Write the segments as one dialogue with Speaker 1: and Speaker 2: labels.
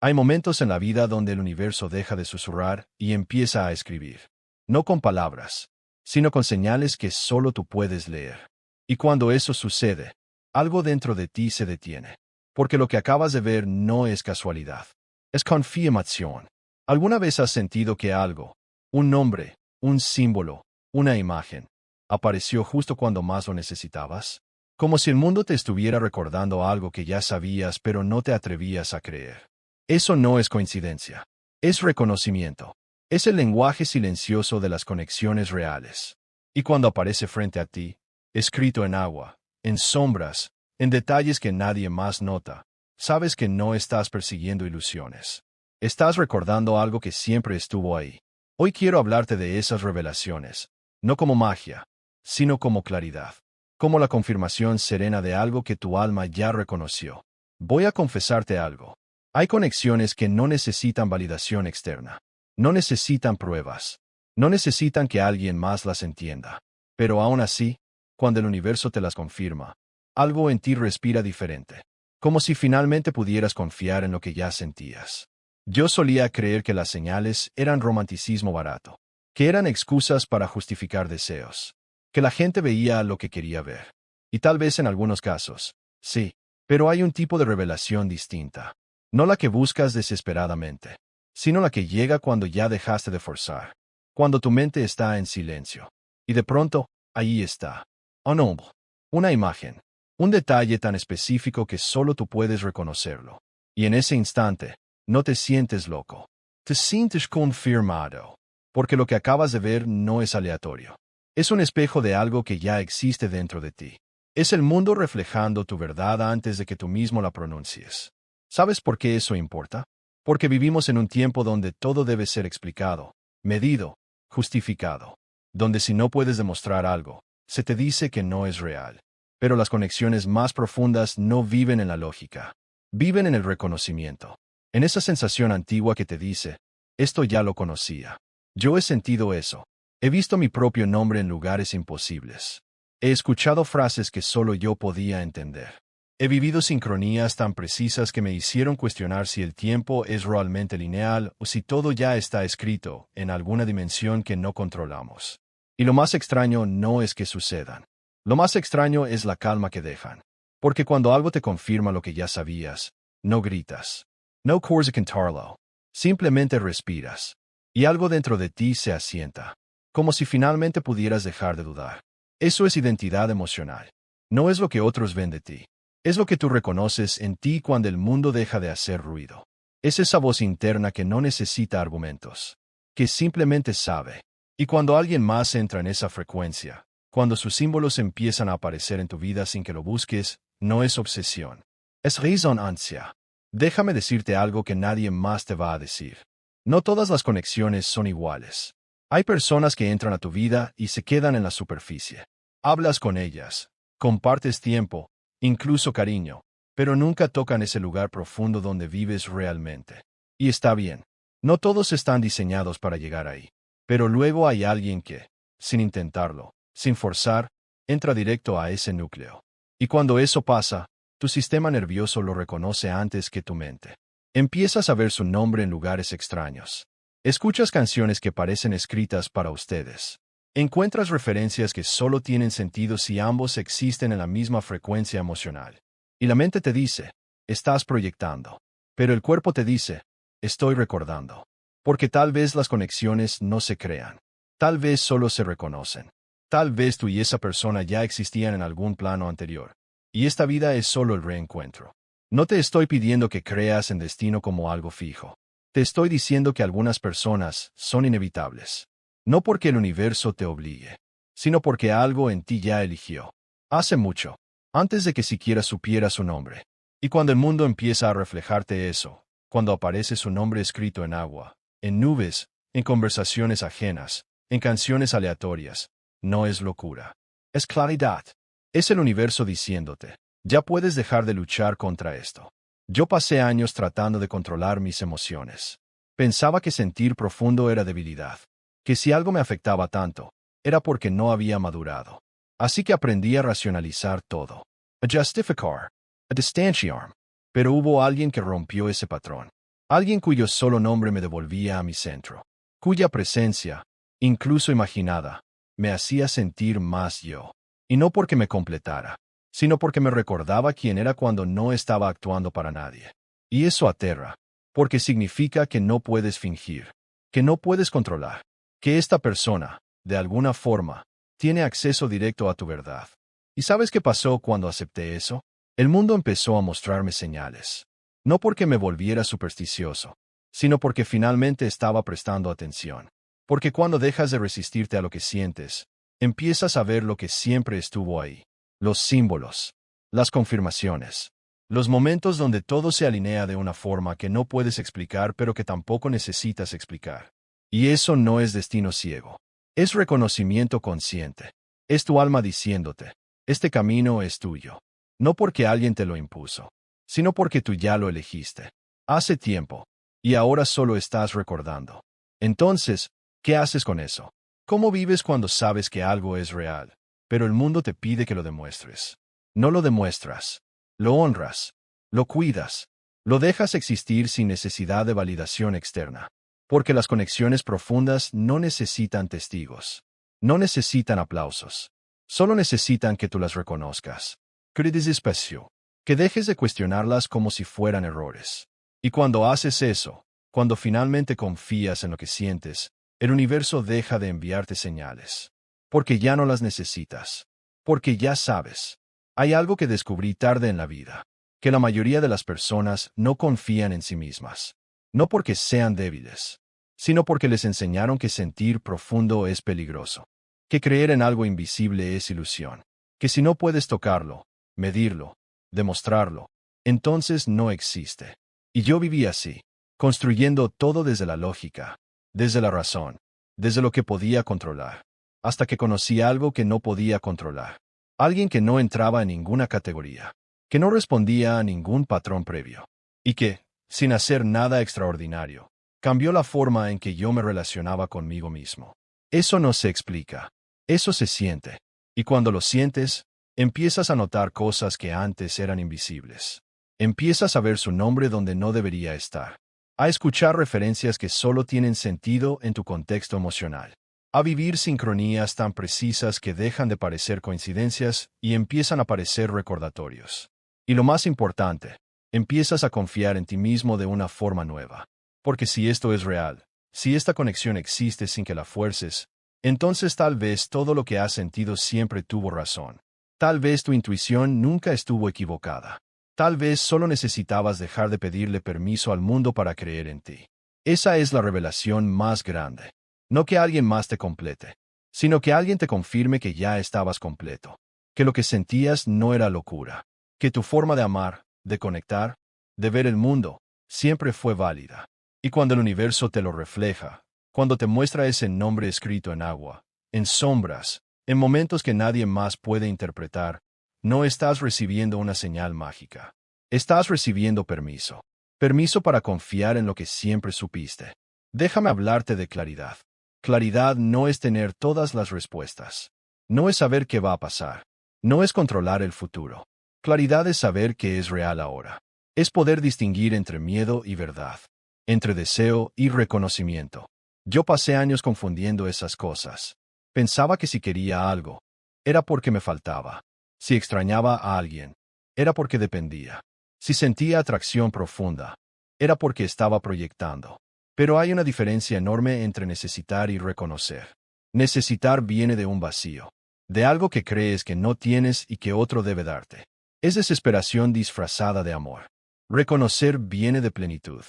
Speaker 1: Hay momentos en la vida donde el universo deja de susurrar y empieza a escribir. No con palabras, sino con señales que solo tú puedes leer. Y cuando eso sucede, algo dentro de ti se detiene. Porque lo que acabas de ver no es casualidad. Es confirmación. ¿Alguna vez has sentido que algo, un nombre, un símbolo, una imagen, apareció justo cuando más lo necesitabas? Como si el mundo te estuviera recordando algo que ya sabías pero no te atrevías a creer. Eso no es coincidencia. Es reconocimiento. Es el lenguaje silencioso de las conexiones reales. Y cuando aparece frente a ti, escrito en agua, en sombras, en detalles que nadie más nota, sabes que no estás persiguiendo ilusiones. Estás recordando algo que siempre estuvo ahí. Hoy quiero hablarte de esas revelaciones, no como magia, sino como claridad, como la confirmación serena de algo que tu alma ya reconoció. Voy a confesarte algo. Hay conexiones que no necesitan validación externa. No necesitan pruebas. No necesitan que alguien más las entienda. Pero aún así, cuando el universo te las confirma, algo en ti respira diferente. Como si finalmente pudieras confiar en lo que ya sentías. Yo solía creer que las señales eran romanticismo barato. Que eran excusas para justificar deseos. Que la gente veía lo que quería ver. Y tal vez en algunos casos, sí. Pero hay un tipo de revelación distinta. No la que buscas desesperadamente, sino la que llega cuando ya dejaste de forzar, cuando tu mente está en silencio. Y de pronto, ahí está. Un nombre, una imagen, un detalle tan específico que solo tú puedes reconocerlo. Y en ese instante, no te sientes loco. Te sientes confirmado. Porque lo que acabas de ver no es aleatorio. Es un espejo de algo que ya existe dentro de ti. Es el mundo reflejando tu verdad antes de que tú mismo la pronuncies. ¿Sabes por qué eso importa? Porque vivimos en un tiempo donde todo debe ser explicado, medido, justificado. Donde si no puedes demostrar algo, se te dice que no es real. Pero las conexiones más profundas no viven en la lógica. Viven en el reconocimiento. En esa sensación antigua que te dice, esto ya lo conocía. Yo he sentido eso. He visto mi propio nombre en lugares imposibles. He escuchado frases que solo yo podía entender. He vivido sincronías tan precisas que me hicieron cuestionar si el tiempo es realmente lineal o si todo ya está escrito en alguna dimensión que no controlamos. Y lo más extraño no es que sucedan. Lo más extraño es la calma que dejan. Porque cuando algo te confirma lo que ya sabías, no gritas. No corres a cantarlo. Simplemente respiras. Y algo dentro de ti se asienta. Como si finalmente pudieras dejar de dudar. Eso es identidad emocional. No es lo que otros ven de ti. Es lo que tú reconoces en ti cuando el mundo deja de hacer ruido. Es esa voz interna que no necesita argumentos, que simplemente sabe. Y cuando alguien más entra en esa frecuencia, cuando sus símbolos empiezan a aparecer en tu vida sin que lo busques, no es obsesión. Es resonancia. Déjame decirte algo que nadie más te va a decir. No todas las conexiones son iguales. Hay personas que entran a tu vida y se quedan en la superficie. Hablas con ellas, compartes tiempo, incluso cariño, pero nunca tocan ese lugar profundo donde vives realmente. Y está bien. No todos están diseñados para llegar ahí. Pero luego hay alguien que, sin intentarlo, sin forzar, entra directo a ese núcleo. Y cuando eso pasa, tu sistema nervioso lo reconoce antes que tu mente. Empiezas a ver su nombre en lugares extraños. Escuchas canciones que parecen escritas para ustedes. Encuentras referencias que solo tienen sentido si ambos existen en la misma frecuencia emocional. Y la mente te dice, estás proyectando. Pero el cuerpo te dice, estoy recordando. Porque tal vez las conexiones no se crean. Tal vez solo se reconocen. Tal vez tú y esa persona ya existían en algún plano anterior. Y esta vida es solo el reencuentro. No te estoy pidiendo que creas en destino como algo fijo. Te estoy diciendo que algunas personas son inevitables. No porque el universo te obligue, sino porque algo en ti ya eligió. Hace mucho, antes de que siquiera supieras su nombre. Y cuando el mundo empieza a reflejarte eso, cuando aparece su nombre escrito en agua, en nubes, en conversaciones ajenas, en canciones aleatorias, no es locura. Es claridad. Es el universo diciéndote, ya puedes dejar de luchar contra esto. Yo pasé años tratando de controlar mis emociones. Pensaba que sentir profundo era debilidad. Que si algo me afectaba tanto, era porque no había madurado. Así que aprendí a racionalizar todo. A justificar. A distanciarme. Pero hubo alguien que rompió ese patrón. Alguien cuyo solo nombre me devolvía a mi centro, cuya presencia, incluso imaginada, me hacía sentir más yo. Y no porque me completara, sino porque me recordaba quién era cuando no estaba actuando para nadie. Y eso aterra, porque significa que no puedes fingir, que no puedes controlar, que esta persona, de alguna forma, tiene acceso directo a tu verdad. ¿Y sabes qué pasó cuando acepté eso? El mundo empezó a mostrarme señales. No porque me volviera supersticioso, sino porque finalmente estaba prestando atención. Porque cuando dejas de resistirte a lo que sientes, empiezas a ver lo que siempre estuvo ahí. Los símbolos, las confirmaciones, los momentos donde todo se alinea de una forma que no puedes explicar pero que tampoco necesitas explicar. Y eso no es destino ciego. Es reconocimiento consciente. Es tu alma diciéndote, este camino es tuyo. No porque alguien te lo impuso, sino porque tú ya lo elegiste. Hace tiempo. Y ahora solo estás recordando. Entonces, ¿qué haces con eso? ¿Cómo vives cuando sabes que algo es real, pero el mundo te pide que lo demuestres? No lo demuestras. Lo honras. Lo cuidas. Lo dejas existir sin necesidad de validación externa. Porque las conexiones profundas no necesitan testigos. No necesitan aplausos. Solo necesitan que tú las reconozcas. Que des espacio. Que dejes de cuestionarlas como si fueran errores. Y cuando haces eso, cuando finalmente confías en lo que sientes, el universo deja de enviarte señales. Porque ya no las necesitas. Porque ya sabes. Hay algo que descubrí tarde en la vida. Que la mayoría de las personas no confían en sí mismas. No porque sean débiles, sino porque les enseñaron que sentir profundo es peligroso. Que creer en algo invisible es ilusión. Que si no puedes tocarlo, medirlo, demostrarlo, entonces no existe. Y yo viví así, construyendo todo desde la lógica, desde la razón, desde lo que podía controlar, hasta que conocí algo que no podía controlar. Alguien que no entraba en ninguna categoría, que no respondía a ningún patrón previo, y que, sin hacer nada extraordinario, cambió la forma en que yo me relacionaba conmigo mismo. Eso no se explica, eso se siente, y cuando lo sientes, empiezas a notar cosas que antes eran invisibles. Empiezas a ver su nombre donde no debería estar. A escuchar referencias que solo tienen sentido en tu contexto emocional. A vivir sincronías tan precisas que dejan de parecer coincidencias y empiezan a parecer recordatorios. Y lo más importante, empiezas a confiar en ti mismo de una forma nueva. Porque si esto es real, si esta conexión existe sin que la fuerces, entonces tal vez todo lo que has sentido siempre tuvo razón. Tal vez tu intuición nunca estuvo equivocada. Tal vez solo necesitabas dejar de pedirle permiso al mundo para creer en ti. Esa es la revelación más grande. No que alguien más te complete, sino que alguien te confirme que ya estabas completo. Que lo que sentías no era locura. Que tu forma de amar, de conectar, de ver el mundo, siempre fue válida. Y cuando el universo te lo refleja, cuando te muestra ese nombre escrito en agua, en sombras, en momentos que nadie más puede interpretar, no estás recibiendo una señal mágica. Estás recibiendo permiso. Permiso para confiar en lo que siempre supiste. Déjame hablarte de claridad. Claridad no es tener todas las respuestas. No es saber qué va a pasar. No es controlar el futuro. Claridad es saber qué es real ahora. Es poder distinguir entre miedo y verdad. Entre deseo y reconocimiento. Yo pasé años confundiendo esas cosas. Pensaba que si quería algo, era porque me faltaba. Si extrañaba a alguien, era porque dependía. Si sentía atracción profunda, era porque estaba proyectando. Pero hay una diferencia enorme entre necesitar y reconocer. Necesitar viene de un vacío, de algo que crees que no tienes y que otro debe darte. Es desesperación disfrazada de amor. Reconocer viene de plenitud,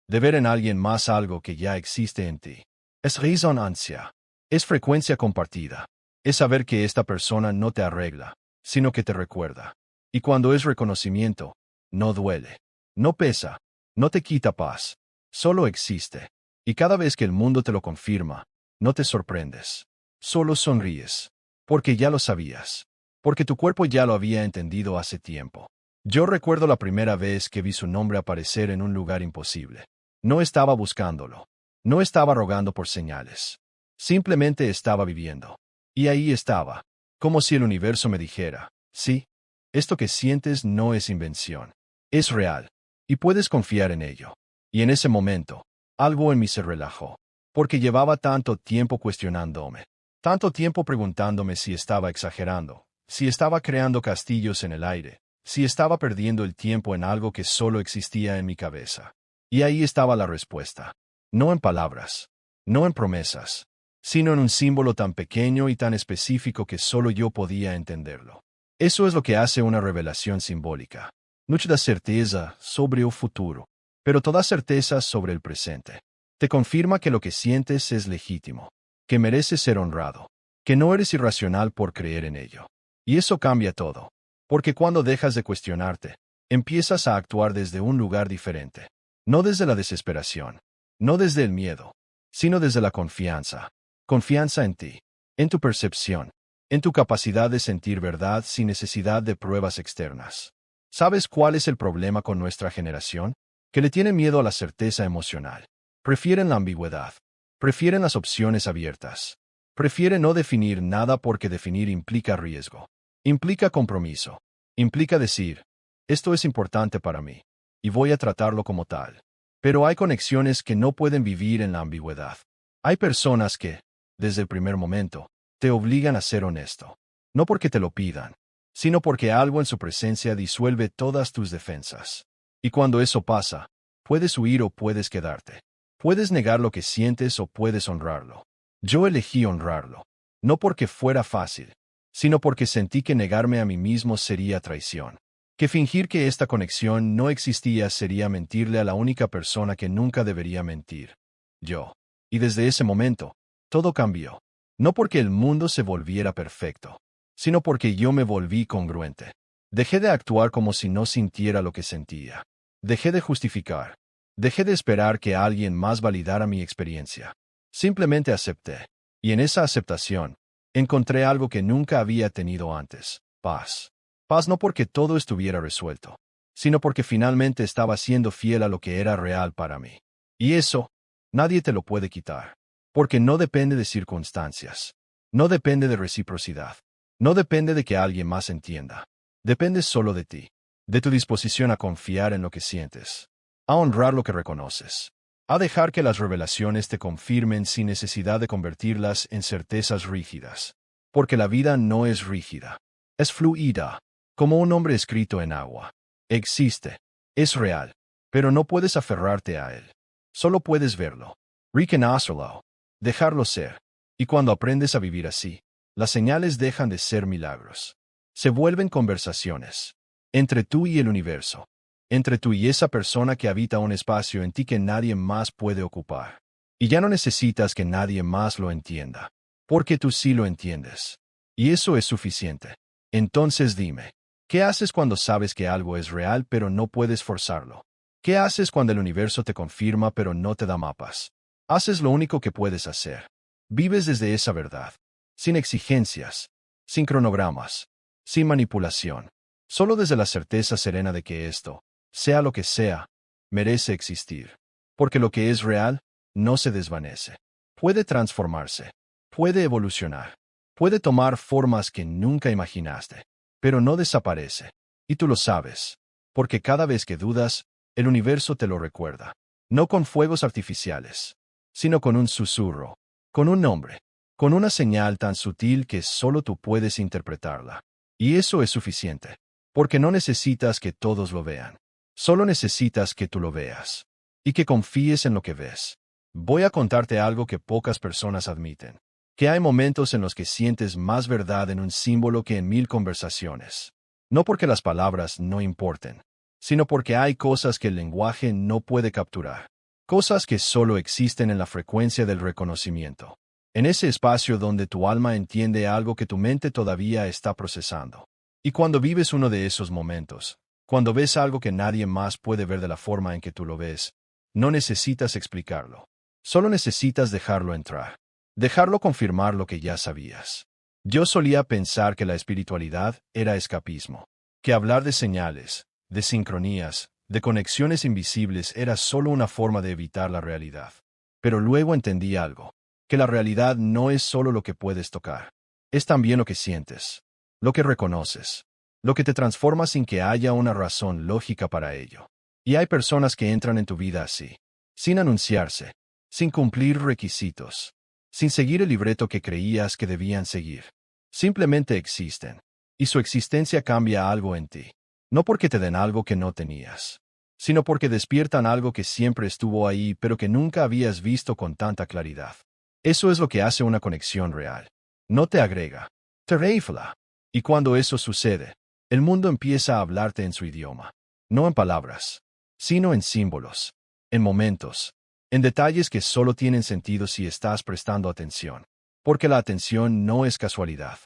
Speaker 1: de ver en alguien más algo que ya existe en ti. Es resonancia. Es frecuencia compartida. Es saber que esta persona no te arregla, sino que te recuerda. Y cuando es reconocimiento, no duele, no pesa, no te quita paz, solo existe. Y cada vez que el mundo te lo confirma, no te sorprendes. Solo sonríes. Porque ya lo sabías. Porque tu cuerpo ya lo había entendido hace tiempo. Yo recuerdo la primera vez que vi su nombre aparecer en un lugar imposible. No estaba buscándolo. No estaba rogando por señales. Simplemente estaba viviendo. Y ahí estaba, como si el universo me dijera, sí, esto que sientes no es invención. Es real. Y puedes confiar en ello. Y en ese momento, algo en mí se relajó, porque llevaba tanto tiempo cuestionándome, tanto tiempo preguntándome si estaba exagerando, si estaba creando castillos en el aire, si estaba perdiendo el tiempo en algo que solo existía en mi cabeza. Y ahí estaba la respuesta. No en palabras, no en promesas, sino en un símbolo tan pequeño y tan específico que solo yo podía entenderlo. Eso es lo que hace una revelación simbólica. No te da certeza sobre el futuro, pero toda certeza sobre el presente. Te confirma que lo que sientes es legítimo, que merece ser honrado, que no eres irracional por creer en ello. Y eso cambia todo, porque cuando dejas de cuestionarte, empiezas a actuar desde un lugar diferente. No desde la desesperación, no desde el miedo, sino desde la confianza. Confianza en ti, en tu percepción, en tu capacidad de sentir verdad sin necesidad de pruebas externas. ¿Sabes cuál es el problema con nuestra generación? Que le tiene miedo a la certeza emocional. Prefieren la ambigüedad. Prefieren las opciones abiertas. Prefieren no definir nada porque definir implica riesgo. Implica compromiso. Implica decir, esto es importante para mí, y voy a tratarlo como tal. Pero hay conexiones que no pueden vivir en la ambigüedad. Hay personas que, desde el primer momento, te obligan a ser honesto. No porque te lo pidan, sino porque algo en su presencia disuelve todas tus defensas. Y cuando eso pasa, puedes huir o puedes quedarte. Puedes negar lo que sientes o puedes honrarlo. Yo elegí honrarlo, no porque fuera fácil, sino porque sentí que negarme a mí mismo sería traición. Que fingir que esta conexión no existía sería mentirle a la única persona que nunca debería mentir. Yo. Y desde ese momento, todo cambió. No porque el mundo se volviera perfecto, sino porque yo me volví congruente. Dejé de actuar como si no sintiera lo que sentía. Dejé de justificar. Dejé de esperar que alguien más validara mi experiencia. Simplemente acepté. Y en esa aceptación, encontré algo que nunca había tenido antes: paz. Paz no porque todo estuviera resuelto, sino porque finalmente estaba siendo fiel a lo que era real para mí. Y eso, nadie te lo puede quitar. Porque no depende de circunstancias. No depende de reciprocidad. No depende de que alguien más entienda. Depende solo de ti. De tu disposición a confiar en lo que sientes. A honrar lo que reconoces. A dejar que las revelaciones te confirmen sin necesidad de convertirlas en certezas rígidas. Porque la vida no es rígida. Es fluida. Como un nombre escrito en agua. Existe. Es real. Pero no puedes aferrarte a él. Solo puedes verlo. Reconocerlo. Dejarlo ser. Y cuando aprendes a vivir así, las señales dejan de ser milagros. Se vuelven conversaciones. Entre tú y el universo. Entre tú y esa persona que habita un espacio en ti que nadie más puede ocupar. Y ya no necesitas que nadie más lo entienda. Porque tú sí lo entiendes. Y eso es suficiente. Entonces dime, ¿qué haces cuando sabes que algo es real pero no puedes forzarlo? ¿Qué haces cuando el universo te confirma pero no te da mapas? Haces lo único que puedes hacer. Vives desde esa verdad. Sin exigencias. Sin cronogramas. Sin manipulación. Solo desde la certeza serena de que esto, sea lo que sea, merece existir. Porque lo que es real, no se desvanece. Puede transformarse. Puede evolucionar. Puede tomar formas que nunca imaginaste. Pero no desaparece. Y tú lo sabes. Porque cada vez que dudas, el universo te lo recuerda. No con fuegos artificiales, sino con un susurro, con un nombre, con una señal tan sutil que solo tú puedes interpretarla. Y eso es suficiente. Porque no necesitas que todos lo vean. Solo necesitas que tú lo veas. Y que confíes en lo que ves. Voy a contarte algo que pocas personas admiten. Que hay momentos en los que sientes más verdad en un símbolo que en 1000 conversaciones. No porque las palabras no importen, sino porque hay cosas que el lenguaje no puede capturar. Cosas que solo existen en la frecuencia del reconocimiento. En ese espacio donde tu alma entiende algo que tu mente todavía está procesando. Y cuando vives uno de esos momentos, cuando ves algo que nadie más puede ver de la forma en que tú lo ves, no necesitas explicarlo. Solo necesitas dejarlo entrar. Dejarlo confirmar lo que ya sabías. Yo solía pensar que la espiritualidad era escapismo. Que hablar de señales, de sincronías, de conexiones invisibles era solo una forma de evitar la realidad. Pero luego entendí algo. Que la realidad no es solo lo que puedes tocar. Es también lo que sientes. Lo que reconoces. Lo que te transforma sin que haya una razón lógica para ello. Y hay personas que entran en tu vida así. sin anunciarse, sin cumplir requisitos, sin seguir el libreto que creías que debían seguir. Simplemente existen. Y su existencia cambia algo en ti. No porque te den algo que no tenías, sino porque despiertan algo que siempre estuvo ahí pero que nunca habías visto con tanta claridad. Eso es lo que hace una conexión real. No te agrega, te reinfla. Y cuando eso sucede, el mundo empieza a hablarte en su idioma. No en palabras, sino en símbolos, en momentos, en detalles que solo tienen sentido si estás prestando atención. Porque la atención no es casualidad.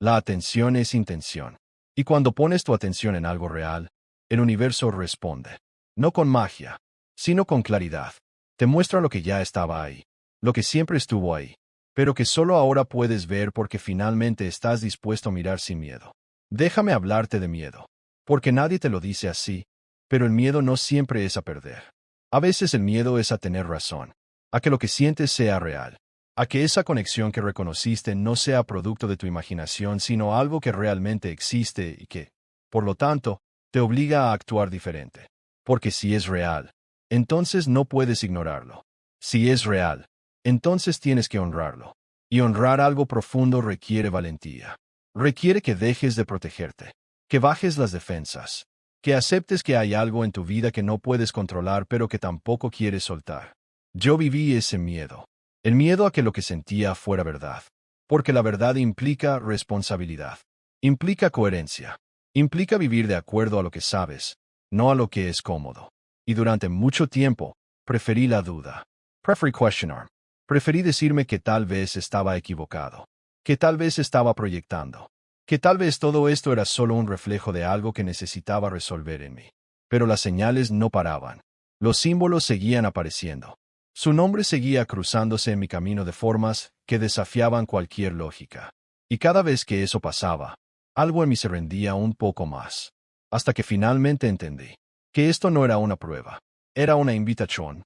Speaker 1: La atención es intención. Y cuando pones tu atención en algo real, el universo responde. No con magia, sino con claridad. Te muestra lo que ya estaba ahí, lo que siempre estuvo ahí, pero que solo ahora puedes ver porque finalmente estás dispuesto a mirar sin miedo. Déjame hablarte de miedo, porque nadie te lo dice así, pero el miedo no siempre es a perder. A veces el miedo es a tener razón, a que lo que sientes sea real, a que esa conexión que reconociste no sea producto de tu imaginación, sino algo que realmente existe y que, por lo tanto, te obliga a actuar diferente. Porque si es real, entonces no puedes ignorarlo. Si es real, entonces tienes que honrarlo. Y honrar algo profundo requiere valentía. Requiere que dejes de protegerte, que bajes las defensas, que aceptes que hay algo en tu vida que no puedes controlar pero que tampoco quieres soltar. Yo viví ese miedo. El miedo a que lo que sentía fuera verdad. Porque la verdad implica responsabilidad. Implica coherencia. Implica vivir de acuerdo a lo que sabes, no a lo que es cómodo. Y durante mucho tiempo, preferí la duda. Preferí questionar. Preferí decirme que tal vez estaba equivocado. Que tal vez estaba proyectando. Que tal vez todo esto era solo un reflejo de algo que necesitaba resolver en mí. Pero las señales no paraban. Los símbolos seguían apareciendo. Su nombre seguía cruzándose en mi camino de formas que desafiaban cualquier lógica. Y cada vez que eso pasaba, algo en mí se rendía un poco más. Hasta que finalmente entendí que esto no era una prueba. Era una invitación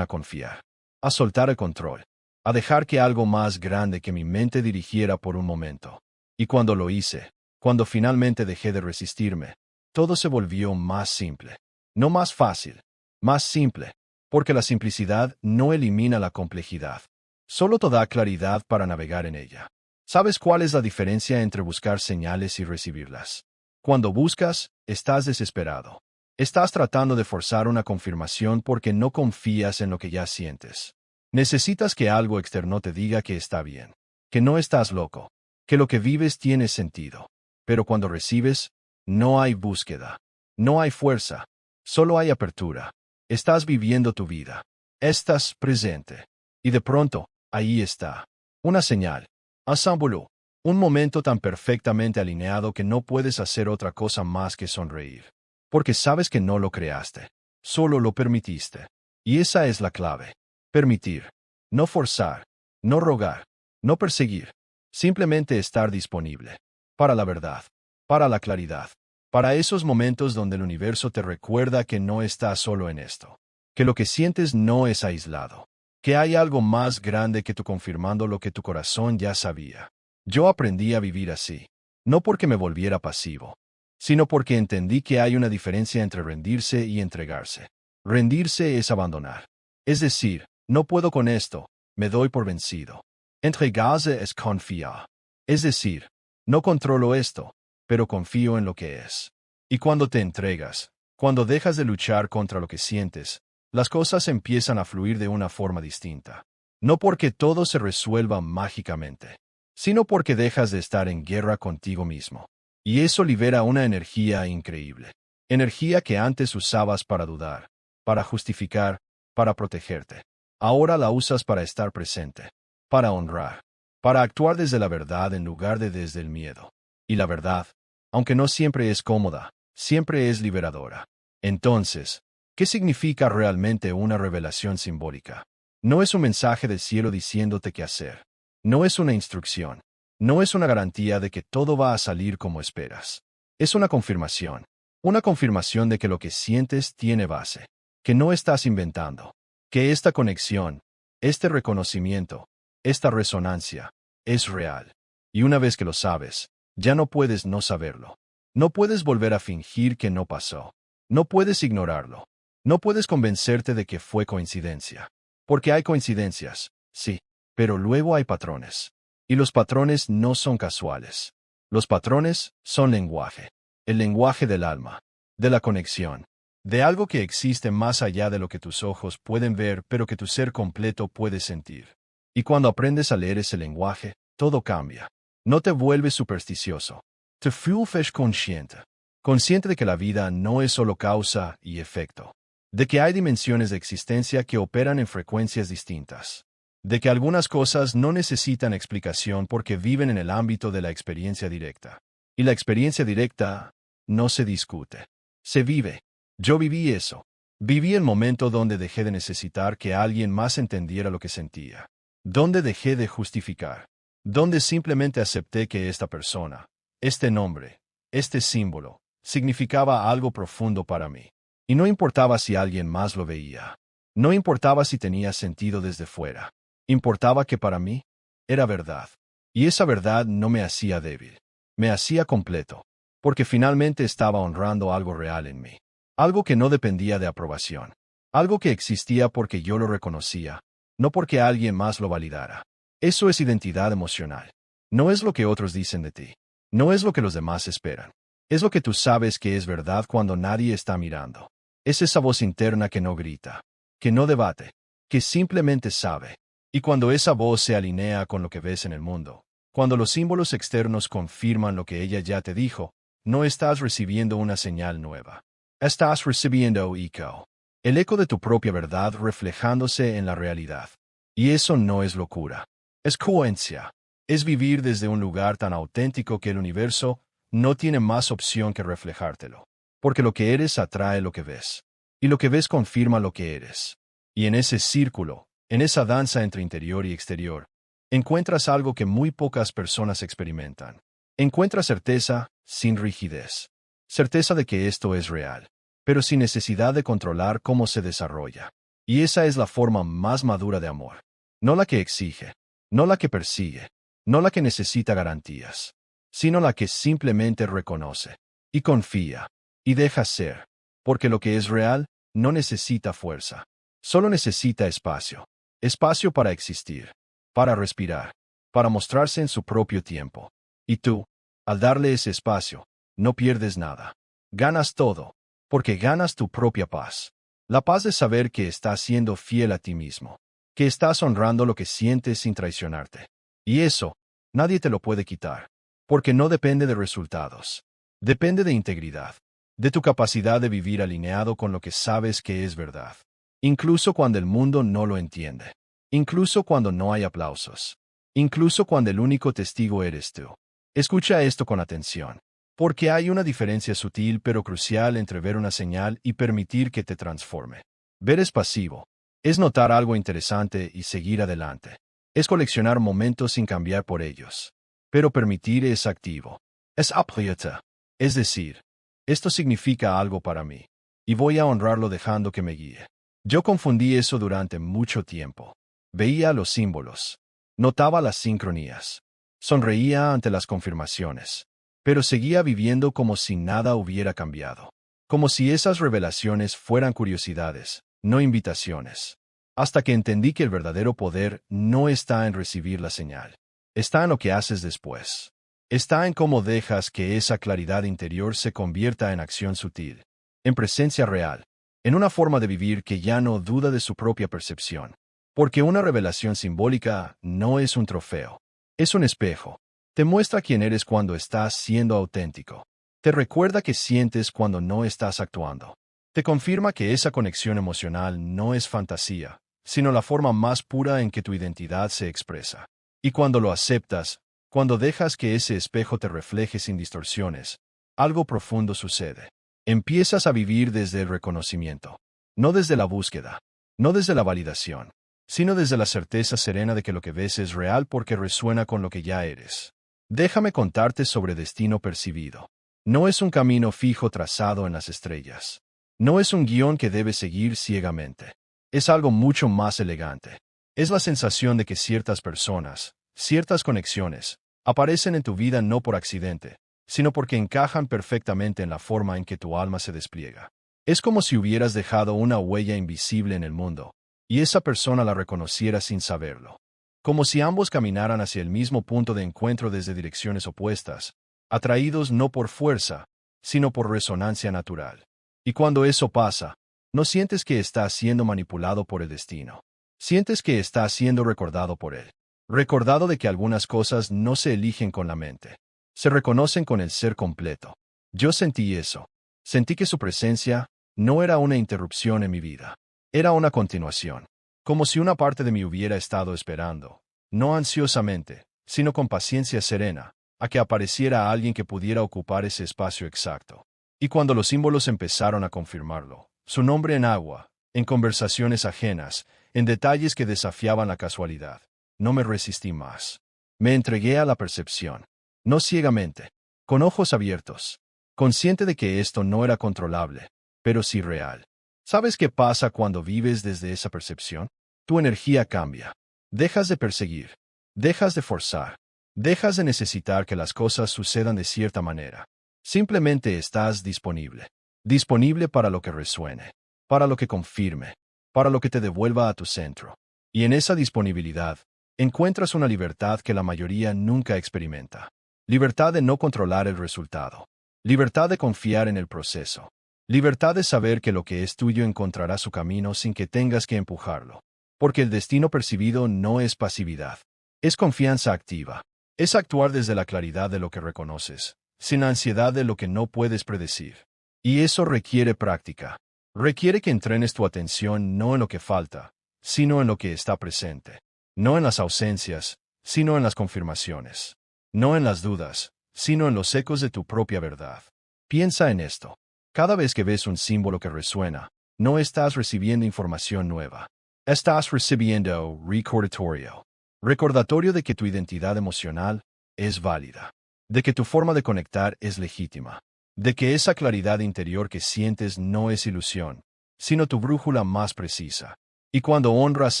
Speaker 1: a confiar, a soltar el control, a dejar que algo más grande que mi mente dirigiera por un momento. Y cuando lo hice, cuando finalmente dejé de resistirme, todo se volvió más simple. No más fácil, más simple. Porque la simplicidad no elimina la complejidad, solo te da claridad para navegar en ella. ¿Sabes cuál es la diferencia entre buscar señales y recibirlas? Cuando buscas, estás desesperado. Estás tratando de forzar una confirmación porque no confías en lo que ya sientes. Necesitas que algo externo te diga que está bien, que no estás loco, que lo que vives tiene sentido. Pero cuando recibes, no hay búsqueda, no hay fuerza, solo hay apertura. Estás viviendo tu vida. Estás presente. Y de pronto, ahí está. Una señal. Un símbolo. Un momento tan perfectamente alineado que no puedes hacer otra cosa más que sonreír. Porque sabes que no lo creaste. Solo lo permitiste. Y esa es la clave. Permitir. No forzar. No rogar. No perseguir. Simplemente estar disponible. Para la verdad. Para la claridad. Para esos momentos donde el universo te recuerda que no estás solo en esto, que lo que sientes no es aislado, que hay algo más grande que tú confirmando lo que tu corazón ya sabía. Yo aprendí a vivir así, no porque me volviera pasivo, sino porque entendí que hay una diferencia entre rendirse y entregarse. Rendirse es abandonar. Es decir, no puedo con esto, me doy por vencido. Entregarse es confiar. Es decir, no controlo esto, pero confío en lo que es. Y cuando te entregas, cuando dejas de luchar contra lo que sientes, las cosas empiezan a fluir de una forma distinta. No porque todo se resuelva mágicamente, sino porque dejas de estar en guerra contigo mismo. Y eso libera una energía increíble. Energía que antes usabas para dudar, para justificar, para protegerte. Ahora la usas para estar presente, para honrar, para actuar desde la verdad en lugar de desde el miedo. Y la verdad, aunque no siempre es cómoda, siempre es liberadora. Entonces, ¿qué significa realmente una revelación simbólica? No es un mensaje del cielo diciéndote qué hacer. No es una instrucción. No es una garantía de que todo va a salir como esperas. Es una confirmación. Una confirmación de que lo que sientes tiene base. Que no estás inventando. Que esta conexión, este reconocimiento, esta resonancia, es real. Y una vez que lo sabes, ya no puedes no saberlo. No puedes volver a fingir que no pasó. No puedes ignorarlo. No puedes convencerte de que fue coincidencia. Porque hay coincidencias, sí, pero luego hay patrones. Y los patrones no son casuales. Los patrones son lenguaje. El lenguaje del alma, de la conexión, de algo que existe más allá de lo que tus ojos pueden ver, pero que tu ser completo puede sentir. Y cuando aprendes a leer ese lenguaje, todo cambia. No te vuelves supersticioso. Te vuelves consciente. Consciente de que la vida no es solo causa y efecto. De que hay dimensiones de existencia que operan en frecuencias distintas. De que algunas cosas no necesitan explicación porque viven en el ámbito de la experiencia directa. Y la experiencia directa no se discute. Se vive. Yo viví eso. Viví el momento donde dejé de necesitar que alguien más entendiera lo que sentía. Donde dejé de justificar. Donde simplemente acepté que esta persona, este nombre, este símbolo, significaba algo profundo para mí. Y no importaba si alguien más lo veía. No importaba si tenía sentido desde fuera. Importaba que para mí era verdad. Y esa verdad no me hacía débil. Me hacía completo. Porque finalmente estaba honrando algo real en mí. Algo que no dependía de aprobación. Algo que existía porque yo lo reconocía, no porque alguien más lo validara. Eso es identidad emocional. No es lo que otros dicen de ti. No es lo que los demás esperan. Es lo que tú sabes que es verdad cuando nadie está mirando. Es esa voz interna que no grita, que no debate, que simplemente sabe. Y cuando esa voz se alinea con lo que ves en el mundo, cuando los símbolos externos confirman lo que ella ya te dijo, no estás recibiendo una señal nueva. Estás recibiendo eco. El eco de tu propia verdad reflejándose en la realidad. Y eso no es locura. Es coherencia. Es vivir desde un lugar tan auténtico que el universo no tiene más opción que reflejártelo. Porque lo que eres atrae lo que ves. Y lo que ves confirma lo que eres. Y en ese círculo, en esa danza entre interior y exterior, encuentras algo que muy pocas personas experimentan. Encuentras certeza sin rigidez. Certeza de que esto es real, pero sin necesidad de controlar cómo se desarrolla. Y esa es la forma más madura de amor. No la que exige, no la que persigue, no la que necesita garantías, sino la que simplemente reconoce, y confía, y deja ser, porque lo que es real no necesita fuerza, solo necesita espacio. Espacio para existir, para respirar, para mostrarse en su propio tiempo. Y tú, al darle ese espacio, no pierdes nada. Ganas todo, porque ganas tu propia paz. La paz de saber que estás siendo fiel a ti mismo, que estás honrando lo que sientes sin traicionarte. Y eso, nadie te lo puede quitar, porque no depende de resultados. Depende de integridad, de tu capacidad de vivir alineado con lo que sabes que es verdad. Incluso cuando el mundo no lo entiende. Incluso cuando no hay aplausos. Incluso cuando el único testigo eres tú. Escucha esto con atención. Porque hay una diferencia sutil pero crucial entre ver una señal y permitir que te transforme. Ver es pasivo. Es notar algo interesante y seguir adelante. Es coleccionar momentos sin cambiar por ellos. Pero permitir es activo. Es aprieta. Es decir, esto significa algo para mí. Y voy a honrarlo dejando que me guíe. Yo confundí eso durante mucho tiempo. Veía los símbolos. Notaba las sincronías. Sonreía ante las confirmaciones. Pero seguía viviendo como si nada hubiera cambiado. Como si esas revelaciones fueran curiosidades, no invitaciones. Hasta que entendí que el verdadero poder no está en recibir la señal. Está en lo que haces después. Está en cómo dejas que esa claridad interior se convierta en acción sutil, en presencia real, en una forma de vivir que ya no duda de su propia percepción. Porque una revelación simbólica no es un trofeo. Es un espejo. Te muestra quién eres cuando estás siendo auténtico. Te recuerda que sientes cuando no estás actuando. Te confirma que esa conexión emocional no es fantasía, sino la forma más pura en que tu identidad se expresa. Y cuando lo aceptas, cuando dejas que ese espejo te refleje sin distorsiones, algo profundo sucede. Empiezas a vivir desde el reconocimiento, no desde la búsqueda, no desde la validación, sino desde la certeza serena de que lo que ves es real porque resuena con lo que ya eres. Déjame contarte sobre destino percibido. No es un camino fijo trazado en las estrellas. No es un guión que debes seguir ciegamente. Es algo mucho más elegante. Es la sensación de que ciertas personas, ciertas conexiones, aparecen en tu vida no por accidente, sino porque encajan perfectamente en la forma en que tu alma se despliega. Es como si hubieras dejado una huella invisible en el mundo, y esa persona la reconociera sin saberlo. Como si ambos caminaran hacia el mismo punto de encuentro desde direcciones opuestas, atraídos no por fuerza, sino por resonancia natural. Y cuando eso pasa, no sientes que estás siendo manipulado por el destino. Sientes que estás siendo recordado por él. Recordado de que algunas cosas no se eligen con la mente. Se reconocen con el ser completo. Yo sentí eso. Sentí que su presencia no era una interrupción en mi vida. Era una continuación. Como si una parte de mí hubiera estado esperando, no ansiosamente, sino con paciencia serena, a que apareciera alguien que pudiera ocupar ese espacio exacto. Y cuando los símbolos empezaron a confirmarlo, su nombre en agua, en conversaciones ajenas, en detalles que desafiaban la casualidad, no me resistí más. Me entregué a la percepción, no ciegamente, con ojos abiertos, consciente de que esto no era controlable, pero sí real. ¿Sabes qué pasa cuando vives desde esa percepción? Tu energía cambia. Dejas de perseguir, dejas de forzar, dejas de necesitar que las cosas sucedan de cierta manera. Simplemente estás disponible. Disponible para lo que resuene, para lo que confirme, para lo que te devuelva a tu centro. Y en esa disponibilidad, encuentras una libertad que la mayoría nunca experimenta. Libertad de no controlar el resultado. Libertad de confiar en el proceso. Libertad de saber que lo que es tuyo encontrará su camino sin que tengas que empujarlo. Porque el destino percibido no es pasividad. Es confianza activa. Es actuar desde la claridad de lo que reconoces, sin ansiedad de lo que no puedes predecir. Y eso requiere práctica. Requiere que entrenes tu atención no en lo que falta, sino en lo que está presente. No en las ausencias, sino en las confirmaciones. No en las dudas, sino en los ecos de tu propia verdad. Piensa en esto. Cada vez que ves un símbolo que resuena, no estás recibiendo información nueva. Estás recibiendo recordatorio. Recordatorio de que tu identidad emocional es válida. De que tu forma de conectar es legítima. De que esa claridad interior que sientes no es ilusión, sino tu brújula más precisa. Y cuando honras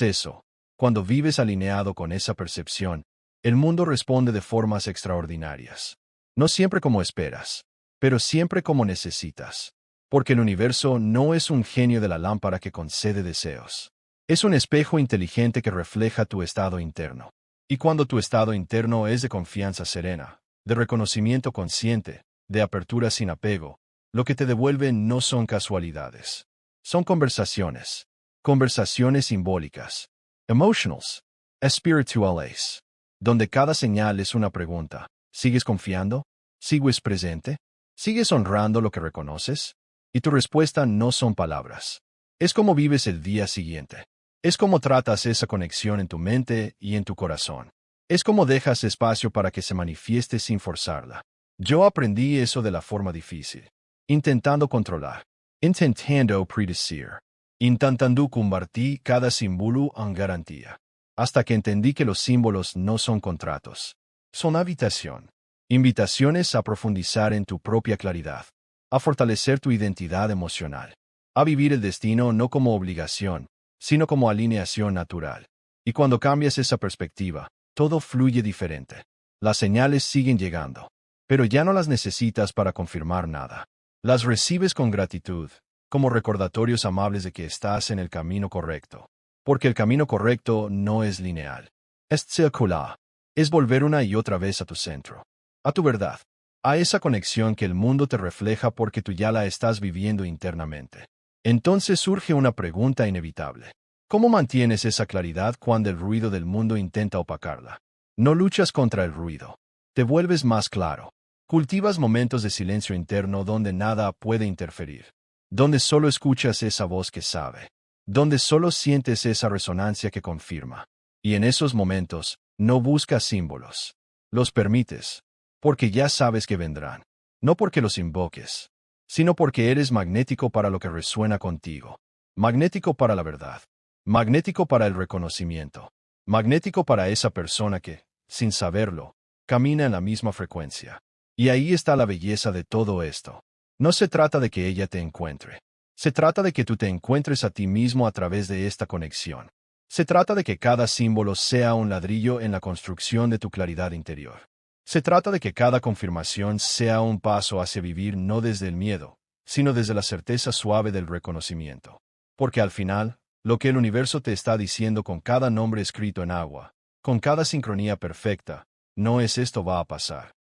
Speaker 1: eso, cuando vives alineado con esa percepción, el mundo responde de formas extraordinarias. No siempre como esperas, pero siempre como necesitas. Porque el universo no es un genio de la lámpara que concede deseos. Es un espejo inteligente que refleja tu estado interno. Y cuando tu estado interno es de confianza serena, de reconocimiento consciente, de apertura sin apego, lo que te devuelve no son casualidades. Son conversaciones. Conversaciones simbólicas. Emotionals. Espirituales. Donde cada señal es una pregunta. ¿Sigues confiando? ¿Sigues presente? ¿Sigues honrando lo que reconoces? Y tu respuesta no son palabras. Es como vives el día siguiente. Es como tratas esa conexión en tu mente y en tu corazón. Es como dejas espacio para que se manifieste sin forzarla. Yo aprendí eso de la forma difícil. Intentando controlar. Intentando predecir. Intentando convertir cada símbolo en garantía. Hasta que entendí que los símbolos no son contratos. Son habitación. Invitaciones a profundizar en tu propia claridad. A fortalecer tu identidad emocional. A vivir el destino no como obligación, sino como alineación natural. Y cuando cambias esa perspectiva, todo fluye diferente. Las señales siguen llegando, pero ya no las necesitas para confirmar nada. Las recibes con gratitud, como recordatorios amables de que estás en el camino correcto. Porque el camino correcto no es lineal. Es circular. Es volver una y otra vez a tu centro. A tu verdad. A esa conexión que el mundo te refleja porque tú ya la estás viviendo internamente. Entonces surge una pregunta inevitable. ¿Cómo mantienes esa claridad cuando el ruido del mundo intenta opacarla? No luchas contra el ruido. Te vuelves más claro. Cultivas momentos de silencio interno donde nada puede interferir. Donde solo escuchas esa voz que sabe. Donde solo sientes esa resonancia que confirma. Y en esos momentos, no buscas símbolos. Los permites. Porque ya sabes que vendrán. No porque los invoques, sino porque eres magnético para lo que resuena contigo. Magnético para la verdad. Magnético para el reconocimiento. Magnético para esa persona que, sin saberlo, camina en la misma frecuencia. Y ahí está la belleza de todo esto. No se trata de que ella te encuentre. Se trata de que tú te encuentres a ti mismo a través de esta conexión. Se trata de que cada símbolo sea un ladrillo en la construcción de tu claridad interior. Se trata de que cada confirmación sea un paso hacia vivir no desde el miedo, sino desde la certeza suave del reconocimiento. Porque al final, lo que el universo te está diciendo con cada nombre escrito en agua, con cada sincronía perfecta, no es esto va a pasar.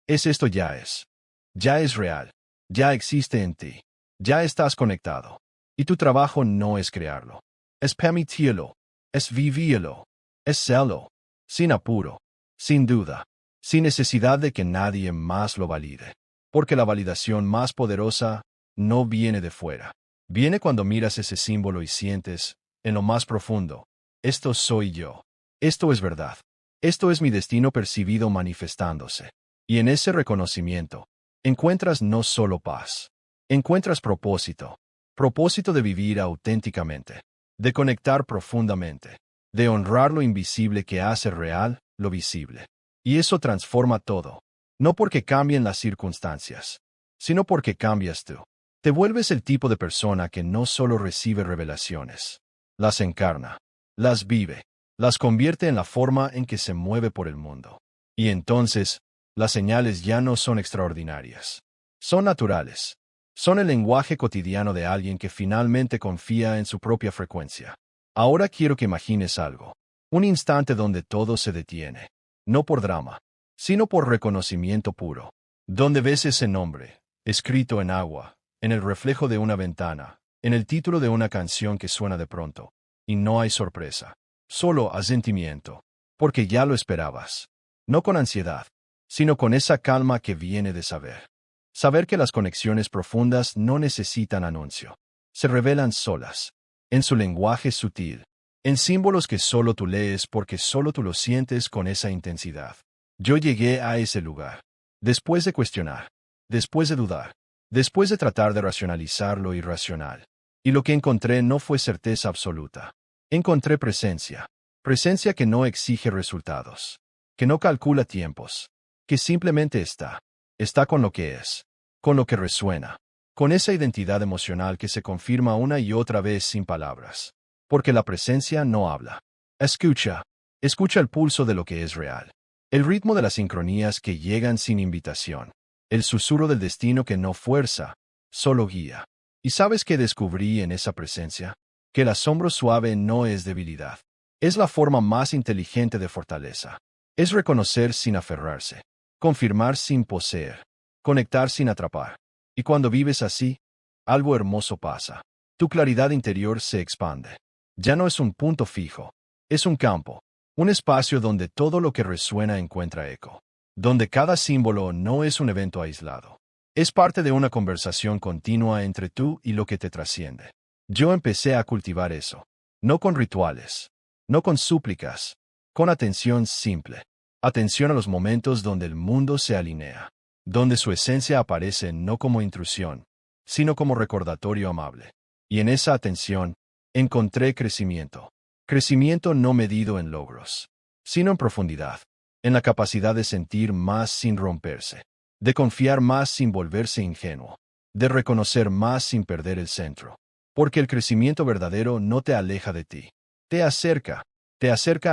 Speaker 1: Es esto ya es. Ya es real. Ya existe en ti. Ya estás conectado. Y tu trabajo no es crearlo. Es permitirlo. Es vivirlo. Es serlo. Sin apuro. Sin duda. Sin necesidad de que nadie más lo valide. Porque la validación más poderosa no viene de fuera. Viene cuando miras ese símbolo y sientes, en lo más profundo, esto soy yo. Esto es verdad. Esto es mi destino percibido manifestándose. Y en ese reconocimiento, encuentras no solo paz. Encuentras propósito. Propósito de vivir auténticamente. De conectar profundamente. De honrar lo invisible que hace real lo visible. Y eso transforma todo. No porque cambien las circunstancias, sino porque cambias tú. Te vuelves el tipo de persona que no solo recibe revelaciones, las encarna, las vive, las convierte en la forma en que se mueve por el mundo. Y entonces, las señales ya no son extraordinarias. Son naturales. Son el lenguaje cotidiano de alguien que finalmente confía en su propia frecuencia. Ahora quiero que imagines algo. Un instante donde todo se detiene. No por drama, sino por reconocimiento puro. Donde ves ese nombre, escrito en agua, en el reflejo de una ventana, en el título de una canción que suena de pronto, y no hay sorpresa, solo asentimiento, porque ya lo esperabas, no con ansiedad, sino con esa calma que viene de saber. Saber que las conexiones profundas no necesitan anuncio, se revelan solas, en su lenguaje sutil, en símbolos que solo tú lees porque solo tú lo sientes con esa intensidad. Yo llegué a ese lugar, después de cuestionar, después de dudar, después de tratar de racionalizar lo irracional. Y lo que encontré no fue certeza absoluta. Encontré presencia. Presencia que no exige resultados. Que no calcula tiempos. Que simplemente está. Está con lo que es. Con lo que resuena. Con esa identidad emocional que se confirma una y otra vez sin palabras. Porque la presencia no habla. Escucha. Escucha el pulso de lo que es real. El ritmo de las sincronías que llegan sin invitación. El susurro del destino que no fuerza, solo guía. ¿Y sabes qué descubrí en esa presencia? Que el asombro suave no es debilidad. Es la forma más inteligente de fortaleza. Es reconocer sin aferrarse. Confirmar sin poseer. Conectar sin atrapar. Y cuando vives así, algo hermoso pasa. Tu claridad interior se expande. Ya no es un punto fijo. Es un campo. Un espacio donde todo lo que resuena encuentra eco. Donde cada símbolo no es un evento aislado. Es parte de una conversación continua entre tú y lo que te trasciende. Yo empecé a cultivar eso. No con rituales. No con súplicas. Con atención simple. Atención a los momentos donde el mundo se alinea. Donde su esencia aparece no como intrusión, sino como recordatorio amable. Y en esa atención, encontré crecimiento. Crecimiento no medido en logros, sino en profundidad. En la capacidad de sentir más sin romperse, de confiar más sin volverse ingenuo, de reconocer más sin perder el centro. Porque el crecimiento verdadero no te aleja de ti, te acerca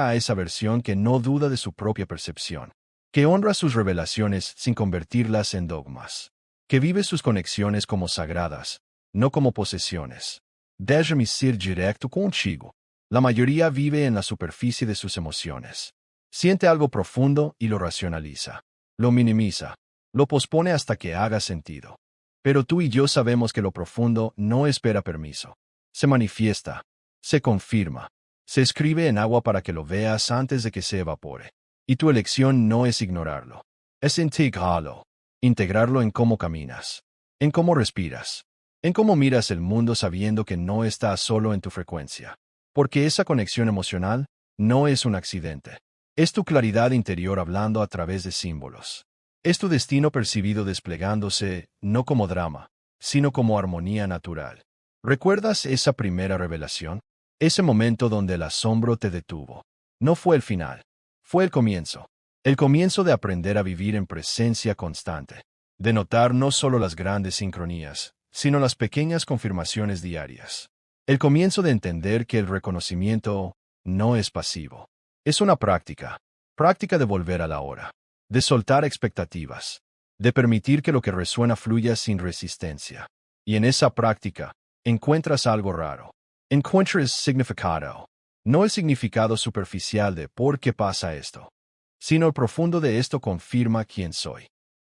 Speaker 1: a esa versión que no duda de su propia percepción, que honra sus revelaciones sin convertirlas en dogmas, que vive sus conexiones como sagradas, no como posesiones. Déjame ser directo contigo. La mayoría vive en la superficie de sus emociones. Siente algo profundo y lo racionaliza. Lo minimiza. Lo pospone hasta que haga sentido. Pero tú y yo sabemos que lo profundo no espera permiso. Se manifiesta. Se confirma. Se escribe en agua para que lo veas antes de que se evapore. Y tu elección no es ignorarlo. Es integrarlo. Integrarlo en cómo caminas. En cómo respiras. En cómo miras el mundo sabiendo que no estás solo en tu frecuencia. Porque esa conexión emocional no es un accidente. Es tu claridad interior hablando a través de símbolos. Es tu destino percibido desplegándose, no como drama, sino como armonía natural. ¿Recuerdas esa primera revelación? Ese momento donde el asombro te detuvo. No fue el final. Fue el comienzo. El comienzo de aprender a vivir en presencia constante. De notar no solo las grandes sincronías, sino las pequeñas confirmaciones diarias. El comienzo de entender que el reconocimiento no es pasivo. Es una práctica. Práctica de volver a la hora. De soltar expectativas. De permitir que lo que resuena fluya sin resistencia. Y en esa práctica, encuentras algo raro. Encuentras significado. No el significado superficial de por qué pasa esto, sino el profundo de esto confirma quién soy.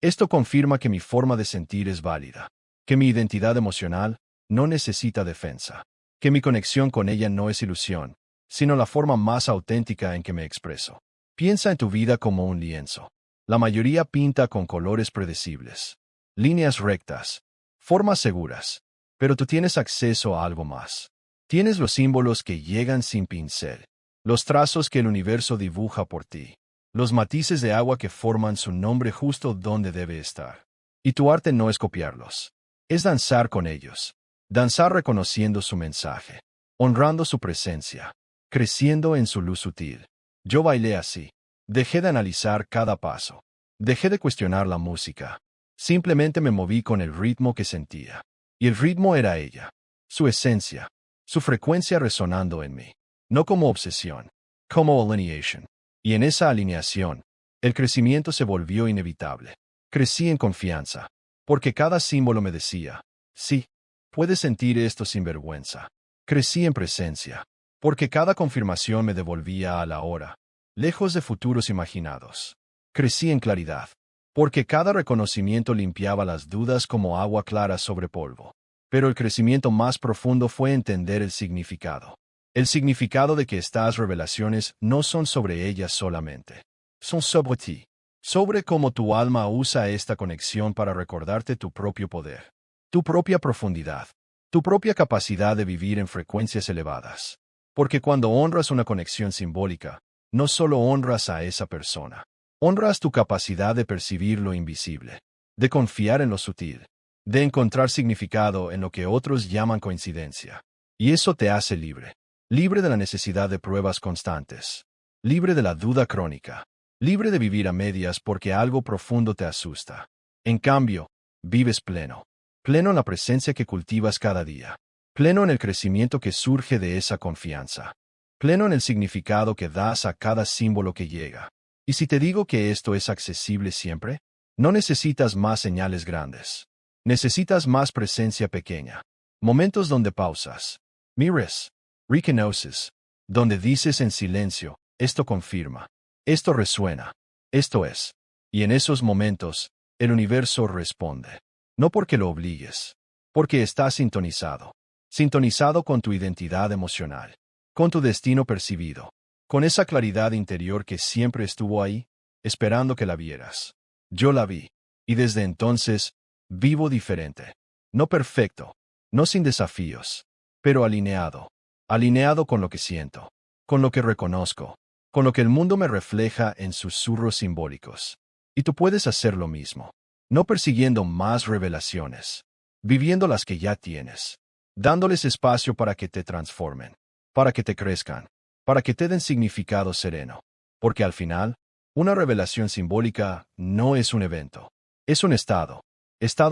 Speaker 1: Esto confirma que mi forma de sentir es válida, que mi identidad emocional no necesita defensa, que mi conexión con ella no es ilusión, sino la forma más auténtica en que me expreso. Piensa en tu vida como un lienzo. La mayoría pinta con colores predecibles, líneas rectas, formas seguras, pero tú tienes acceso a algo más. Tienes los símbolos que llegan sin pincel, los trazos que el universo dibuja por ti, los matices de agua que forman su nombre justo donde debe estar. Y tu arte no es copiarlos, es danzar con ellos, danzar reconociendo su mensaje, honrando su presencia, creciendo en su luz sutil. Yo bailé así. Dejé de analizar cada paso. Dejé de cuestionar la música. Simplemente me moví con el ritmo que sentía. Y el ritmo era ella, su esencia, su frecuencia resonando en mí. No como obsesión, como alineación. Y en esa alineación, el crecimiento se volvió inevitable. Crecí en confianza, porque cada símbolo me decía, sí, puedes sentir esto sin vergüenza. Crecí en presencia, porque cada confirmación me devolvía a la hora, lejos de futuros imaginados. Crecí en claridad, porque cada reconocimiento limpiaba las dudas como agua clara sobre polvo. Pero el crecimiento más profundo fue entender el significado. El significado de que estas revelaciones no son sobre ellas solamente. Son sobre ti. Sobre cómo tu alma usa esta conexión para recordarte tu propio poder, tu propia profundidad, tu propia capacidad de vivir en frecuencias elevadas. Porque cuando honras una conexión simbólica, no solo honras a esa persona, honras tu capacidad de percibir lo invisible, de confiar en lo sutil, de encontrar significado en lo que otros llaman coincidencia. Y eso te hace libre. Libre de la necesidad de pruebas constantes. Libre de la duda crónica. Libre de vivir a medias porque algo profundo te asusta. En cambio, vives pleno. Pleno en la presencia que cultivas cada día. Pleno en el crecimiento que surge de esa confianza. Pleno en el significado que das a cada símbolo que llega. Y si te digo que esto es accesible siempre, no necesitas más señales grandes. Necesitas más presencia pequeña. Momentos donde pausas, mires, reconoces, donde dices en silencio, esto confirma, esto resuena, esto es. Y en esos momentos, el universo responde. No porque lo obligues, porque está sintonizado. Sintonizado con tu identidad emocional, con tu destino percibido, con esa claridad interior que siempre estuvo ahí, esperando que la vieras. Yo la vi, y desde entonces, vivo diferente. No perfecto, no sin desafíos, pero alineado. Alineado con lo que siento, con lo que reconozco, con lo que el mundo me refleja en susurros simbólicos. Y tú puedes hacer lo mismo. No persiguiendo más revelaciones, viviendo las que ya tienes, dándoles espacio para que te transformen, para que te crezcan, para que te den significado sereno. Porque al final, una revelación simbólica no es un evento, es un estado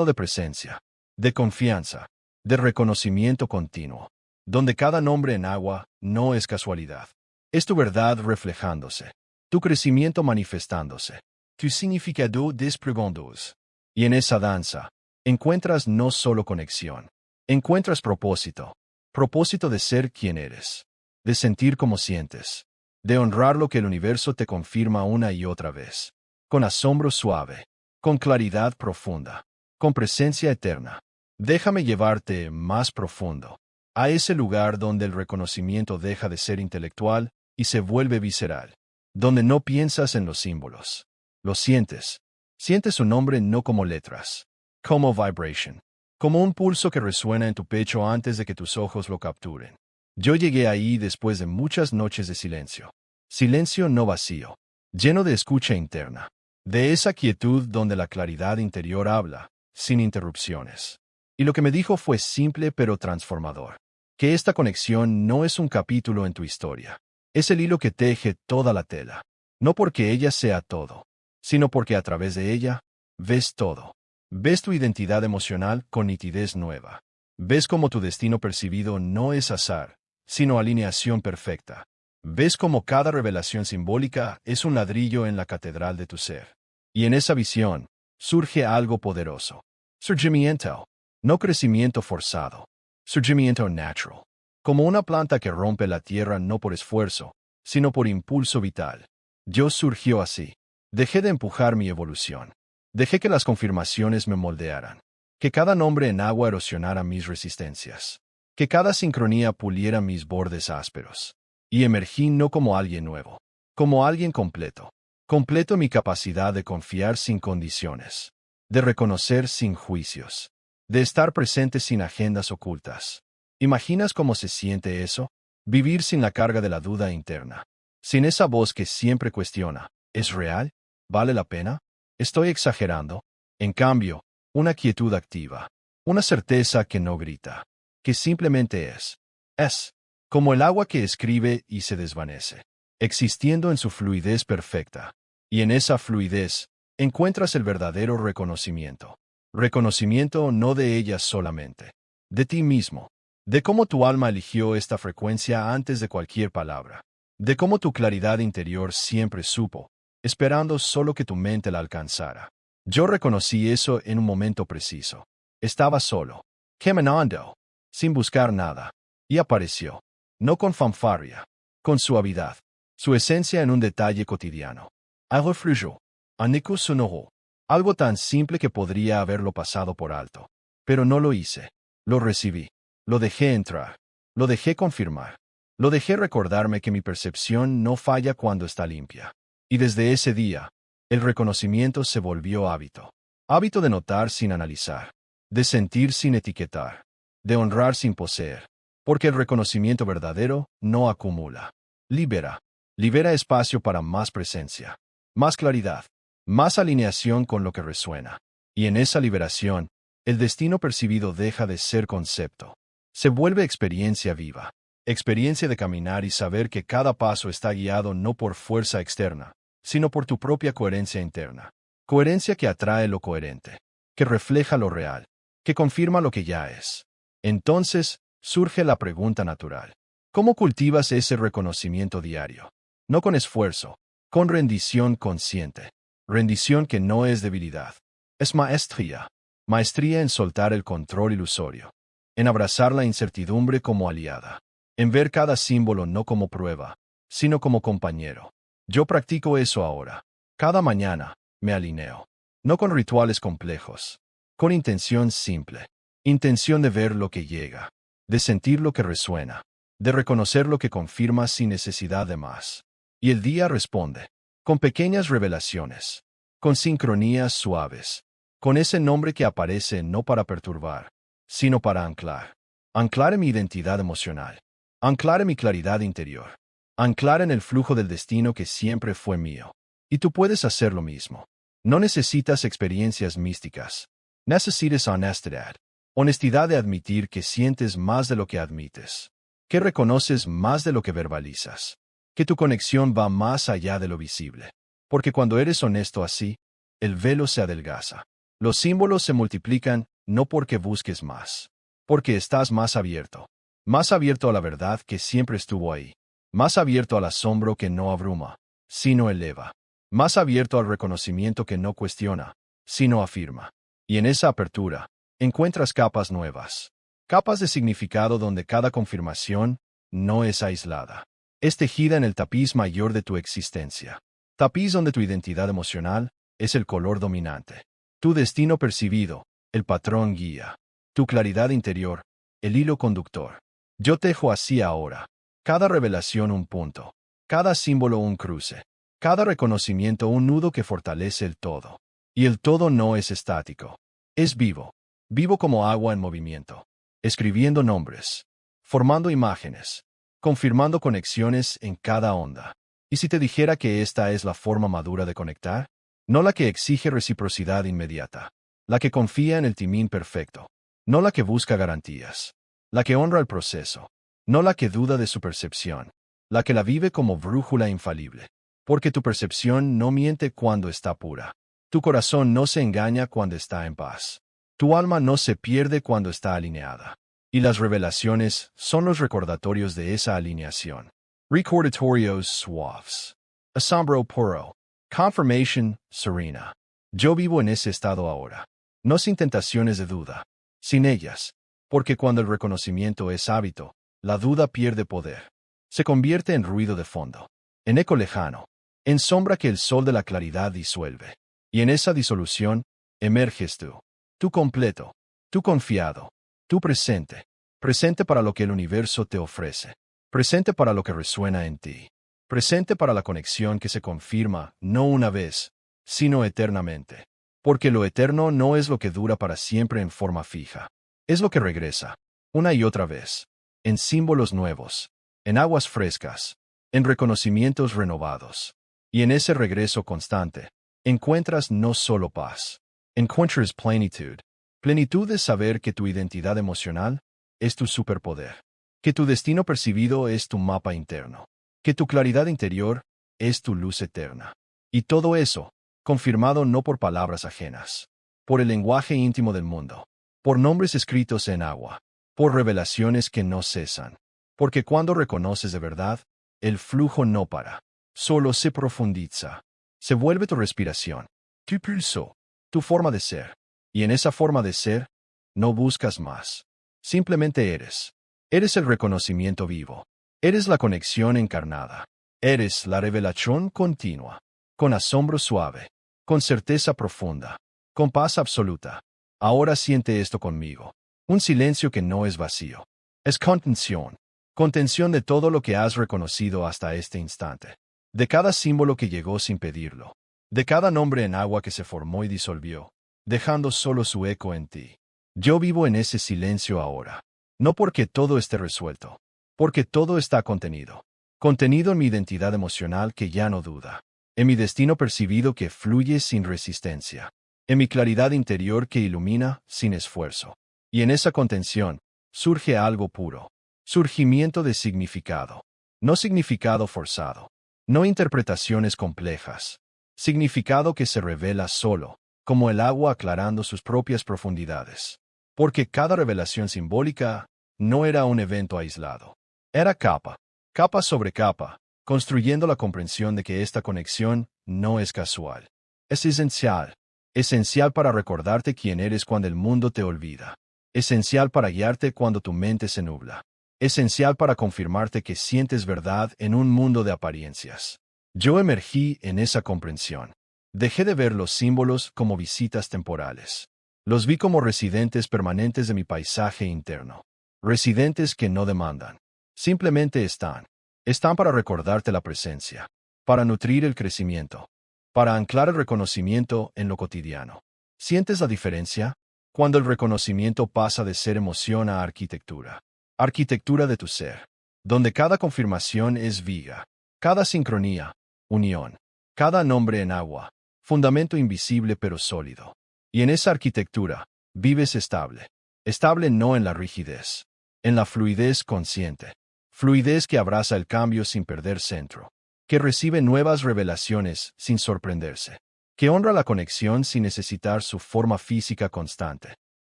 Speaker 1: de presencia, de confianza, de reconocimiento continuo, donde cada nombre en agua no es casualidad. Es tu verdad reflejándose, tu crecimiento manifestándose, tu significado desprobándose. Y en esa danza, encuentras no solo conexión, encuentras propósito, propósito de ser quien eres, de sentir como sientes, de honrar lo que el universo te confirma una y otra vez, con asombro suave, con claridad profunda, con presencia eterna. Déjame llevarte más profundo, a ese lugar donde el reconocimiento deja de ser intelectual y se vuelve visceral, donde no piensas en los símbolos, lo sientes. Sientes su nombre no como letras, como vibration, como un pulso que resuena en tu pecho antes de que tus ojos lo capturen. Yo llegué ahí después de muchas noches de silencio. Silencio no vacío, lleno de escucha interna, de esa quietud donde la claridad interior habla, sin interrupciones. Y lo que me dijo fue simple pero transformador. Que esta conexión no es un capítulo en tu historia. Es el hilo que teje toda la tela. No porque ella sea todo, sino porque a través de ella, ves todo. Ves tu identidad emocional con nitidez nueva. Ves cómo tu destino percibido no es azar, sino alineación perfecta. Ves cómo cada revelación simbólica es un ladrillo en la catedral de tu ser. Y en esa visión, surge algo poderoso. Surgimiento. No crecimiento forzado. Surgimiento natural. Como una planta que rompe la tierra no por esfuerzo, sino por impulso vital. Dios surgió así. Dejé de empujar mi evolución. Dejé que las confirmaciones me moldearan. Que cada nombre en agua erosionara mis resistencias. Que cada sincronía puliera mis bordes ásperos. Y emergí no como alguien nuevo, como alguien completo. Completo en mi capacidad de confiar sin condiciones, de reconocer sin juicios, de estar presente sin agendas ocultas. ¿Imaginas cómo se siente eso? Vivir sin la carga de la duda interna, sin esa voz que siempre cuestiona, ¿es real? ¿Vale la pena? ¿Estoy exagerando? En cambio, una quietud activa, una certeza que no grita, que simplemente es. Es. Como el agua que escribe y se desvanece, existiendo en su fluidez perfecta. Y en esa fluidez, encuentras el verdadero reconocimiento. Reconocimiento no de ella solamente, de ti mismo, de cómo tu alma eligió esta frecuencia antes de cualquier palabra, de cómo tu claridad interior siempre supo, esperando solo que tu mente la alcanzara. Yo reconocí eso en un momento preciso. Estaba solo, caminando, sin buscar nada, y apareció. No con fanfarria, con suavidad, su esencia en un detalle cotidiano. Algo fluyó, anico sonoro, algo tan simple que podría haberlo pasado por alto. Pero no lo hice, lo recibí, lo dejé entrar, lo dejé confirmar, lo dejé recordarme que mi percepción no falla cuando está limpia. Y desde ese día, el reconocimiento se volvió hábito. Hábito de notar sin analizar, de sentir sin etiquetar, de honrar sin poseer. Porque el reconocimiento verdadero no acumula. Libera. Libera espacio para más presencia, más claridad, más alineación con lo que resuena. Y en esa liberación, el destino percibido deja de ser concepto. Se vuelve experiencia viva. Experiencia de caminar y saber que cada paso está guiado no por fuerza externa, sino por tu propia coherencia interna. Coherencia que atrae lo coherente, que refleja lo real, que confirma lo que ya es. Entonces, surge la pregunta natural. ¿Cómo cultivas ese reconocimiento diario? No con esfuerzo, con rendición consciente. Rendición que no es debilidad. Es maestría. Maestría en soltar el control ilusorio. En abrazar la incertidumbre como aliada. En ver cada símbolo no como prueba, sino como compañero. Yo practico eso ahora. Cada mañana, me alineo. No con rituales complejos. Con intención simple. Intención de ver lo que llega. De sentir lo que resuena, de reconocer lo que confirma sin necesidad de más. Y el día responde, con pequeñas revelaciones, con sincronías suaves, con ese nombre que aparece no para perturbar, sino para anclar. Anclar en mi identidad emocional, anclar en mi claridad interior, anclar en el flujo del destino que siempre fue mío. Y tú puedes hacer lo mismo. No necesitas experiencias místicas. Necesitas honestidad. Honestidad de admitir que sientes más de lo que admites, que reconoces más de lo que verbalizas, que tu conexión va más allá de lo visible. Porque cuando eres honesto así, el velo se adelgaza. Los símbolos se multiplican no porque busques más, porque estás más abierto a la verdad que siempre estuvo ahí, más abierto al asombro que no abruma, sino eleva, más abierto al reconocimiento que no cuestiona, sino afirma. Y en esa apertura, encuentras capas nuevas, capas de significado donde cada confirmación no es aislada. Es tejida en el tapiz mayor de tu existencia. Tapiz donde tu identidad emocional es el color dominante. Tu destino percibido, el patrón guía. Tu claridad interior, el hilo conductor. Yo tejo así ahora. Cada revelación un punto. Cada símbolo un cruce. Cada reconocimiento un nudo que fortalece el todo. Y el todo no es estático. Es vivo. Vivo como agua en movimiento, escribiendo nombres, formando imágenes, confirmando conexiones en cada onda. ¿Y si te dijera que esta es la forma madura de conectar? No la que exige reciprocidad inmediata, la que confía en el timín perfecto, no la que busca garantías, la que honra el proceso, no la que duda de su percepción, la que la vive como brújula infalible. Porque tu percepción no miente cuando está pura. Tu corazón no se engaña cuando está en paz. Tu alma no se pierde cuando está alineada. Y las revelaciones son los recordatorios de esa alineación. Recordatorios suaves. Asombro puro. Confirmation serena. Yo vivo en ese estado ahora. No sin tentaciones de duda. sin ellas. Porque cuando el reconocimiento es hábito, la duda pierde poder. Se convierte en ruido de fondo, en eco lejano, en sombra que el sol de la claridad disuelve. Y en esa disolución, emerges tú completo, tú confiado, tú presente, presente para lo que el universo te ofrece, presente para lo que resuena en ti, presente para la conexión que se confirma no una vez, sino eternamente. Porque lo eterno no es lo que dura para siempre en forma fija, es lo que regresa, una y otra vez, en símbolos nuevos, en aguas frescas, en reconocimientos renovados. Y en ese regreso constante, encuentras no solo paz, encuentras plenitud. Plenitud de saber que tu identidad emocional es tu superpoder, que tu destino percibido es tu mapa interno, que tu claridad interior es tu luz eterna. Y todo eso, confirmado no por palabras ajenas, por el lenguaje íntimo del mundo, por nombres escritos en agua, por revelaciones que no cesan. Porque cuando reconoces de verdad, el flujo no para, solo se profundiza, se vuelve tu respiración, tu pulso, tu forma de ser. Y en esa forma de ser, no buscas más. Simplemente eres. Eres el reconocimiento vivo. Eres la conexión encarnada. Eres la revelación continua. Con asombro suave. Con certeza profunda. Con paz absoluta. Ahora siente esto conmigo. Un silencio que no es vacío. Es contención. Contención de todo lo que has reconocido hasta este instante. De cada símbolo que llegó sin pedirlo. De cada nombre en agua que se formó y disolvió, dejando solo su eco en ti. Yo vivo en ese silencio ahora. No porque todo esté resuelto, porque todo está contenido. Contenido en mi identidad emocional que ya no duda. En mi destino percibido que fluye sin resistencia. En mi claridad interior que ilumina sin esfuerzo. Y en esa contención, surge algo puro. Surgimiento de significado. No significado forzado. No interpretaciones complejas. Significado que se revela solo, como el agua aclarando sus propias profundidades. Porque cada revelación simbólica no era un evento aislado. Era capa, capa sobre capa, construyendo la comprensión de que esta conexión no es casual. Es esencial. Esencial para recordarte quién eres cuando el mundo te olvida. Esencial para guiarte cuando tu mente se nubla. Esencial para confirmarte que sientes verdad en un mundo de apariencias. Yo emergí en esa comprensión. Dejé de ver los símbolos como visitas temporales. Los vi como residentes permanentes de mi paisaje interno. Residentes que no demandan. Simplemente están. Están para recordarte la presencia. Para nutrir el crecimiento. Para anclar el reconocimiento en lo cotidiano. ¿Sientes la diferencia? Cuando el reconocimiento pasa de ser emoción a arquitectura. Arquitectura de tu ser. Donde cada confirmación es viga. Cada sincronía. Unión. Cada nombre en agua. Fundamento invisible pero sólido. Y en esa arquitectura, vives estable. Estable no en la rigidez. En la fluidez consciente. Fluidez que abraza el cambio sin perder centro. Que recibe nuevas revelaciones sin sorprenderse. Que honra la conexión sin necesitar su forma física constante.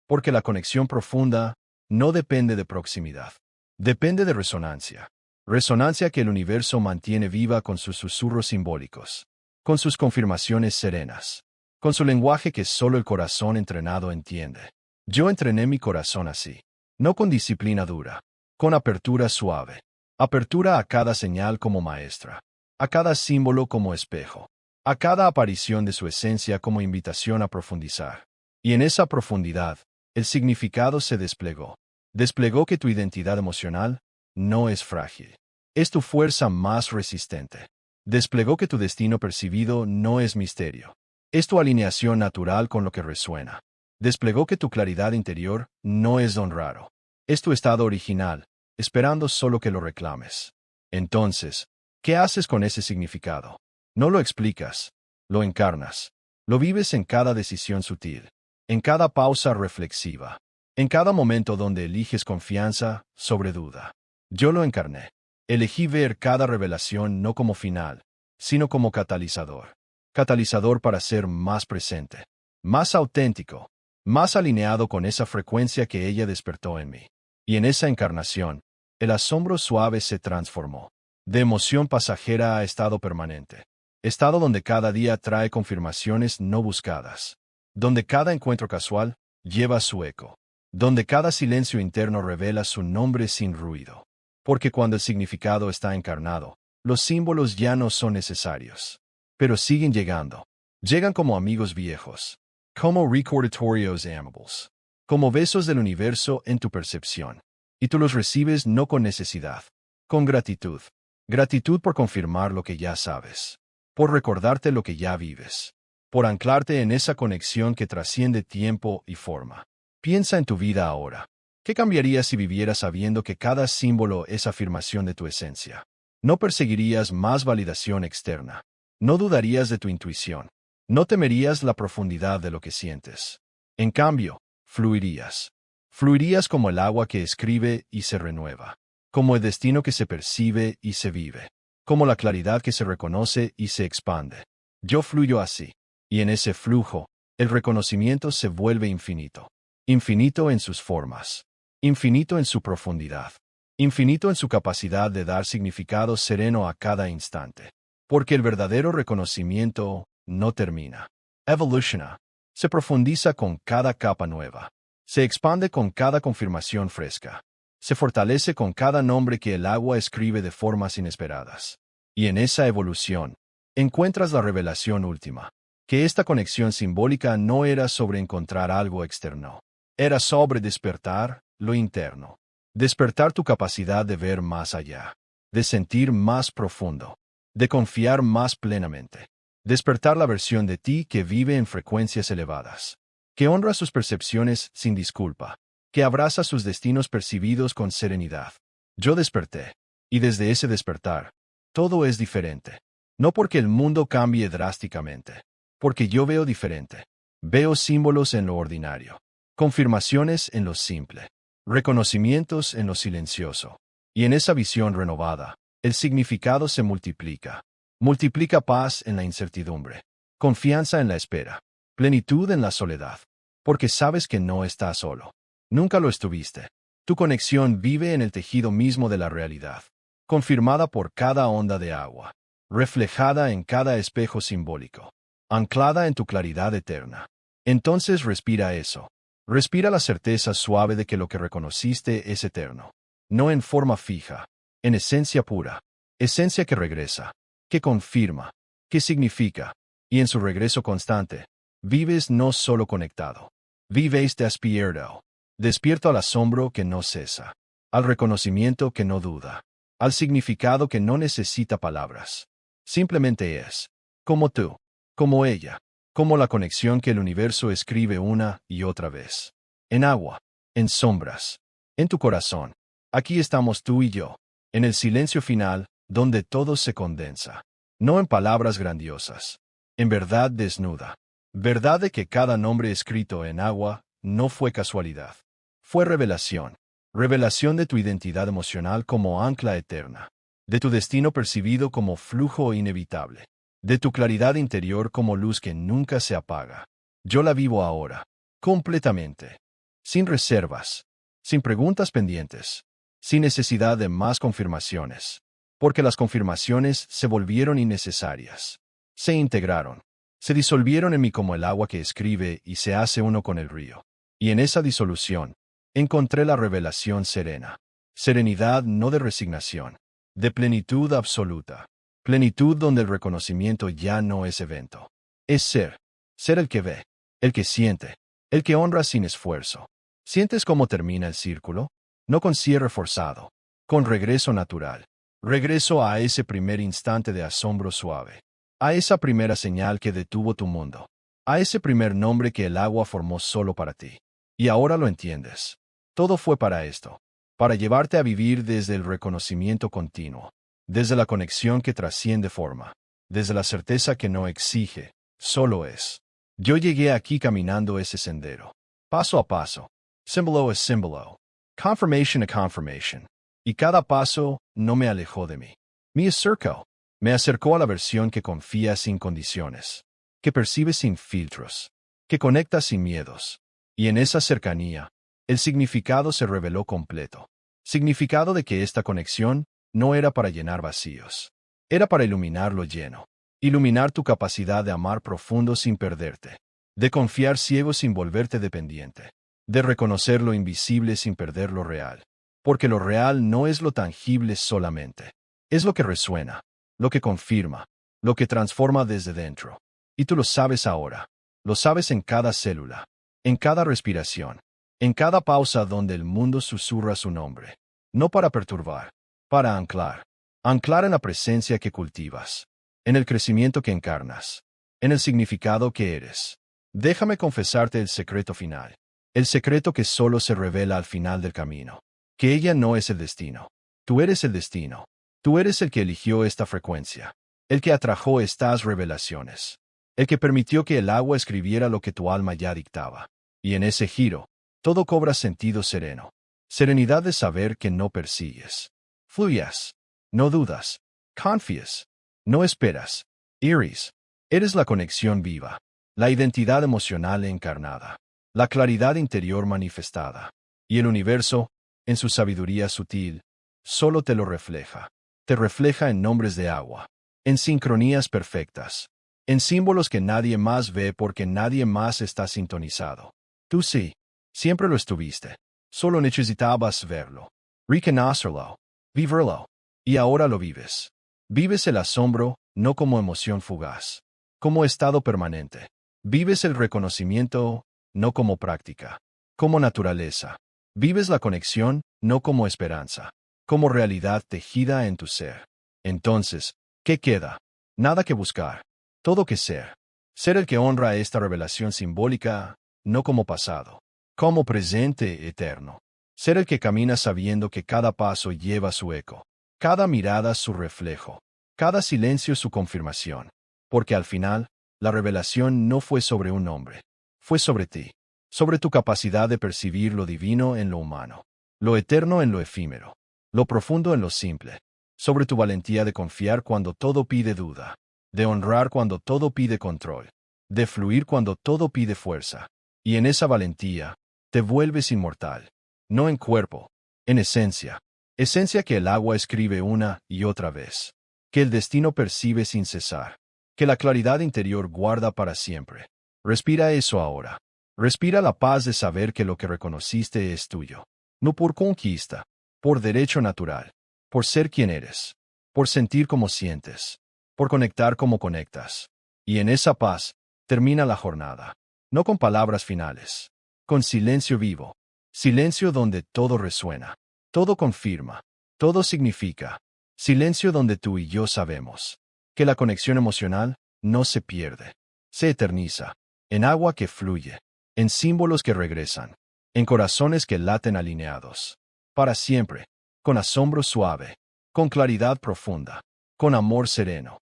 Speaker 1: Porque la conexión profunda no depende de proximidad. Depende de resonancia. Resonancia que el universo mantiene viva con sus susurros simbólicos. Con sus confirmaciones serenas. Con su lenguaje que solo el corazón entrenado entiende. Yo entrené mi corazón así. No con disciplina dura. Con apertura suave. Apertura a cada señal como maestra. A cada símbolo como espejo. A cada aparición de su esencia como invitación a profundizar. Y en esa profundidad, el significado se desplegó. Desplegó que tu identidad emocional no es frágil. Es tu fuerza más resistente. Desplegó que tu destino percibido no es misterio. Es tu alineación natural con lo que resuena. Desplegó que tu claridad interior no es don raro. Es tu estado original, esperando solo que lo reclames. Entonces, ¿qué haces con ese significado? No lo explicas, lo encarnas. Lo vives en cada decisión sutil, en cada pausa reflexiva, en cada momento donde eliges confianza sobre duda. Yo lo encarné. Elegí ver cada revelación no como final, sino como catalizador. Catalizador para ser más presente, más auténtico, más alineado con esa frecuencia que ella despertó en mí. Y en esa encarnación, el asombro suave se transformó. De emoción pasajera a estado permanente. Estado donde cada día trae confirmaciones no buscadas. Donde cada encuentro casual lleva su eco. donde cada silencio interno revela su nombre sin ruido. Porque cuando el significado está encarnado, los símbolos ya no son necesarios. Pero siguen llegando. Llegan como amigos viejos, como recordatorios amables, como besos del universo en tu percepción. Y tú los recibes no con necesidad, con gratitud. Gratitud por confirmar lo que ya sabes, por recordarte lo que ya vives, por anclarte en esa conexión que trasciende tiempo y forma. Piensa en tu vida ahora. ¿Qué cambiaría si vivieras sabiendo que cada símbolo es afirmación de tu esencia? No perseguirías más validación externa. No dudarías de tu intuición. No temerías la profundidad de lo que sientes. En cambio, fluirías. Fluirías como el agua que escribe y se renueva, como el destino que se percibe y se vive, como la claridad que se reconoce y se expande. Yo fluyo así, y en ese flujo, el reconocimiento se vuelve infinito. Infinito en sus formas, infinito en su profundidad, infinito en su capacidad de dar significado sereno a cada instante. Porque el verdadero reconocimiento no termina. Evoluciona. Se profundiza con cada capa nueva. Se expande con cada confirmación fresca. Se fortalece con cada nombre que el agua escribe de formas inesperadas. Y en esa evolución, encuentras la revelación última, que esta conexión simbólica no era sobre encontrar algo externo. Era sobre despertar lo interno. Despertar tu capacidad de ver más allá, de sentir más profundo, de confiar más plenamente. Despertar la versión de ti que vive en frecuencias elevadas, que honra sus percepciones sin disculpa, que abraza sus destinos percibidos con serenidad. Yo desperté, y desde ese despertar, todo es diferente. No porque el mundo cambie drásticamente, porque yo veo diferente. Veo símbolos en lo ordinario, confirmaciones en lo simple, reconocimientos en lo silencioso. Y en esa visión renovada, el significado se multiplica. Multiplica paz en la incertidumbre, confianza en la espera, plenitud en la soledad. Porque sabes que no estás solo. Nunca lo estuviste. Tu conexión vive en el tejido mismo de la realidad, confirmada por cada onda de agua, reflejada en cada espejo simbólico, anclada en tu claridad eterna. Entonces respira eso. Respira la certeza suave de que lo que reconociste es eterno. No en forma fija, en esencia pura, esencia que regresa, que confirma, que significa, y en su regreso constante, vives no solo conectado, vives despierto, despierto al asombro que no cesa, al reconocimiento que no duda, al significado que no necesita palabras. Simplemente es, como tú, como ella, como la conexión que el universo escribe una y otra vez. En agua, en sombras, en tu corazón. Aquí estamos tú y yo, en el silencio final, donde todo se condensa. No en palabras grandiosas, en verdad desnuda. Verdad de que cada nombre escrito en agua no fue casualidad. Fue revelación. Revelación de tu identidad emocional como ancla eterna. De tu destino percibido como flujo inevitable. De tu claridad interior como luz que nunca se apaga. Yo la vivo ahora, completamente. Sin reservas. Sin preguntas pendientes. Sin necesidad de más confirmaciones. Porque las confirmaciones se volvieron innecesarias. Se integraron. Se disolvieron en mí como el agua que escribe y se hace uno con el río. Y en esa disolución, encontré la revelación serena. Serenidad no de resignación, de plenitud absoluta. Plenitud donde el reconocimiento ya no es evento. Es ser. Ser el que ve, el que siente, el que honra sin esfuerzo. ¿Sientes cómo termina el círculo? No con cierre forzado, con regreso natural. Regreso a ese primer instante de asombro suave. A esa primera señal que detuvo tu mundo. A ese primer nombre que el agua formó solo para ti. Y ahora lo entiendes. Todo fue para esto. Para llevarte a vivir desde el reconocimiento continuo. Desde la conexión que trasciende forma. Desde la certeza que no exige, solo es. Yo llegué aquí caminando ese sendero. Paso a paso. Símbolo a símbolo. Confirmation a confirmation. Y cada paso no me alejó de mí. Me acercó a la versión que confía sin condiciones, que percibe sin filtros, que conecta sin miedos. Y en esa cercanía, el significado se reveló completo. Significado de que esta conexión no era para llenar vacíos. Era para iluminar lo lleno. Iluminar tu capacidad de amar profundo sin perderte. De confiar ciego sin volverte dependiente. de reconocer lo invisible sin perder lo real. Porque lo real no es lo tangible solamente. Es lo que resuena, lo que confirma, lo que transforma desde dentro. Y tú lo sabes ahora. Lo sabes en cada célula, en cada respiración, en cada pausa donde el mundo susurra su nombre. No para perturbar, para anclar. Anclar en la presencia que cultivas, en el crecimiento que encarnas, en el significado que eres. Déjame confesarte el secreto final. El secreto que solo se revela al final del camino. Que ella no es el destino. Tú eres el destino. Tú eres el que eligió esta frecuencia. El que atrajo estas revelaciones. El que permitió que el agua escribiera lo que tu alma ya dictaba. Y en ese giro, todo cobra sentido sereno. Serenidad de saber que no persigues. Fluyas. No dudas. Confías. No esperas. Iris. Eres la conexión viva. La identidad emocional encarnada. La claridad interior manifestada. Y el universo, en su sabiduría sutil, solo te lo refleja. Te refleja en nombres de agua. En sincronías perfectas. En símbolos que nadie más ve porque nadie más está sintonizado. Tú sí. Siempre lo estuviste. Solo necesitabas verlo. Reconocerlo. Vivirlo. Y ahora lo vives. Vives el asombro, no como emoción fugaz. Como estado permanente. Vives el reconocimiento, no como práctica. Como naturaleza. Vives la conexión, no como esperanza. Como realidad tejida en tu ser. Entonces, ¿qué queda? Nada que buscar. Todo que ser. Ser el que honra esta revelación simbólica, no como pasado. Como presente eterno. Ser el que camina sabiendo que cada paso lleva su eco. Cada mirada su reflejo. Cada silencio su confirmación. Porque al final, la revelación no fue sobre un hombre. Fue sobre ti. Sobre tu capacidad de percibir lo divino en lo humano. Lo eterno en lo efímero. Lo profundo en lo simple. Sobre tu valentía de confiar cuando todo pide duda. De honrar cuando todo pide control. De fluir cuando todo pide fuerza. Y en esa valentía, te vuelves inmortal. No en cuerpo, en esencia. Esencia que el agua escribe una y otra vez. Que el destino percibe sin cesar. Que la claridad interior guarda para siempre. Respira eso ahora. Respira la paz de saber que lo que reconociste es tuyo. No por conquista, por derecho natural. Por ser quien eres. Por sentir como sientes. Por conectar como conectas. Y en esa paz, termina la jornada. No con palabras finales. Con silencio vivo. Silencio donde todo resuena. Todo confirma. Todo significa. Silencio donde tú y yo sabemos que la conexión emocional no se pierde. Se eterniza. En agua que fluye. En símbolos que regresan. En corazones que laten alineados. Para siempre. Con asombro suave. Con claridad profunda. Con amor sereno.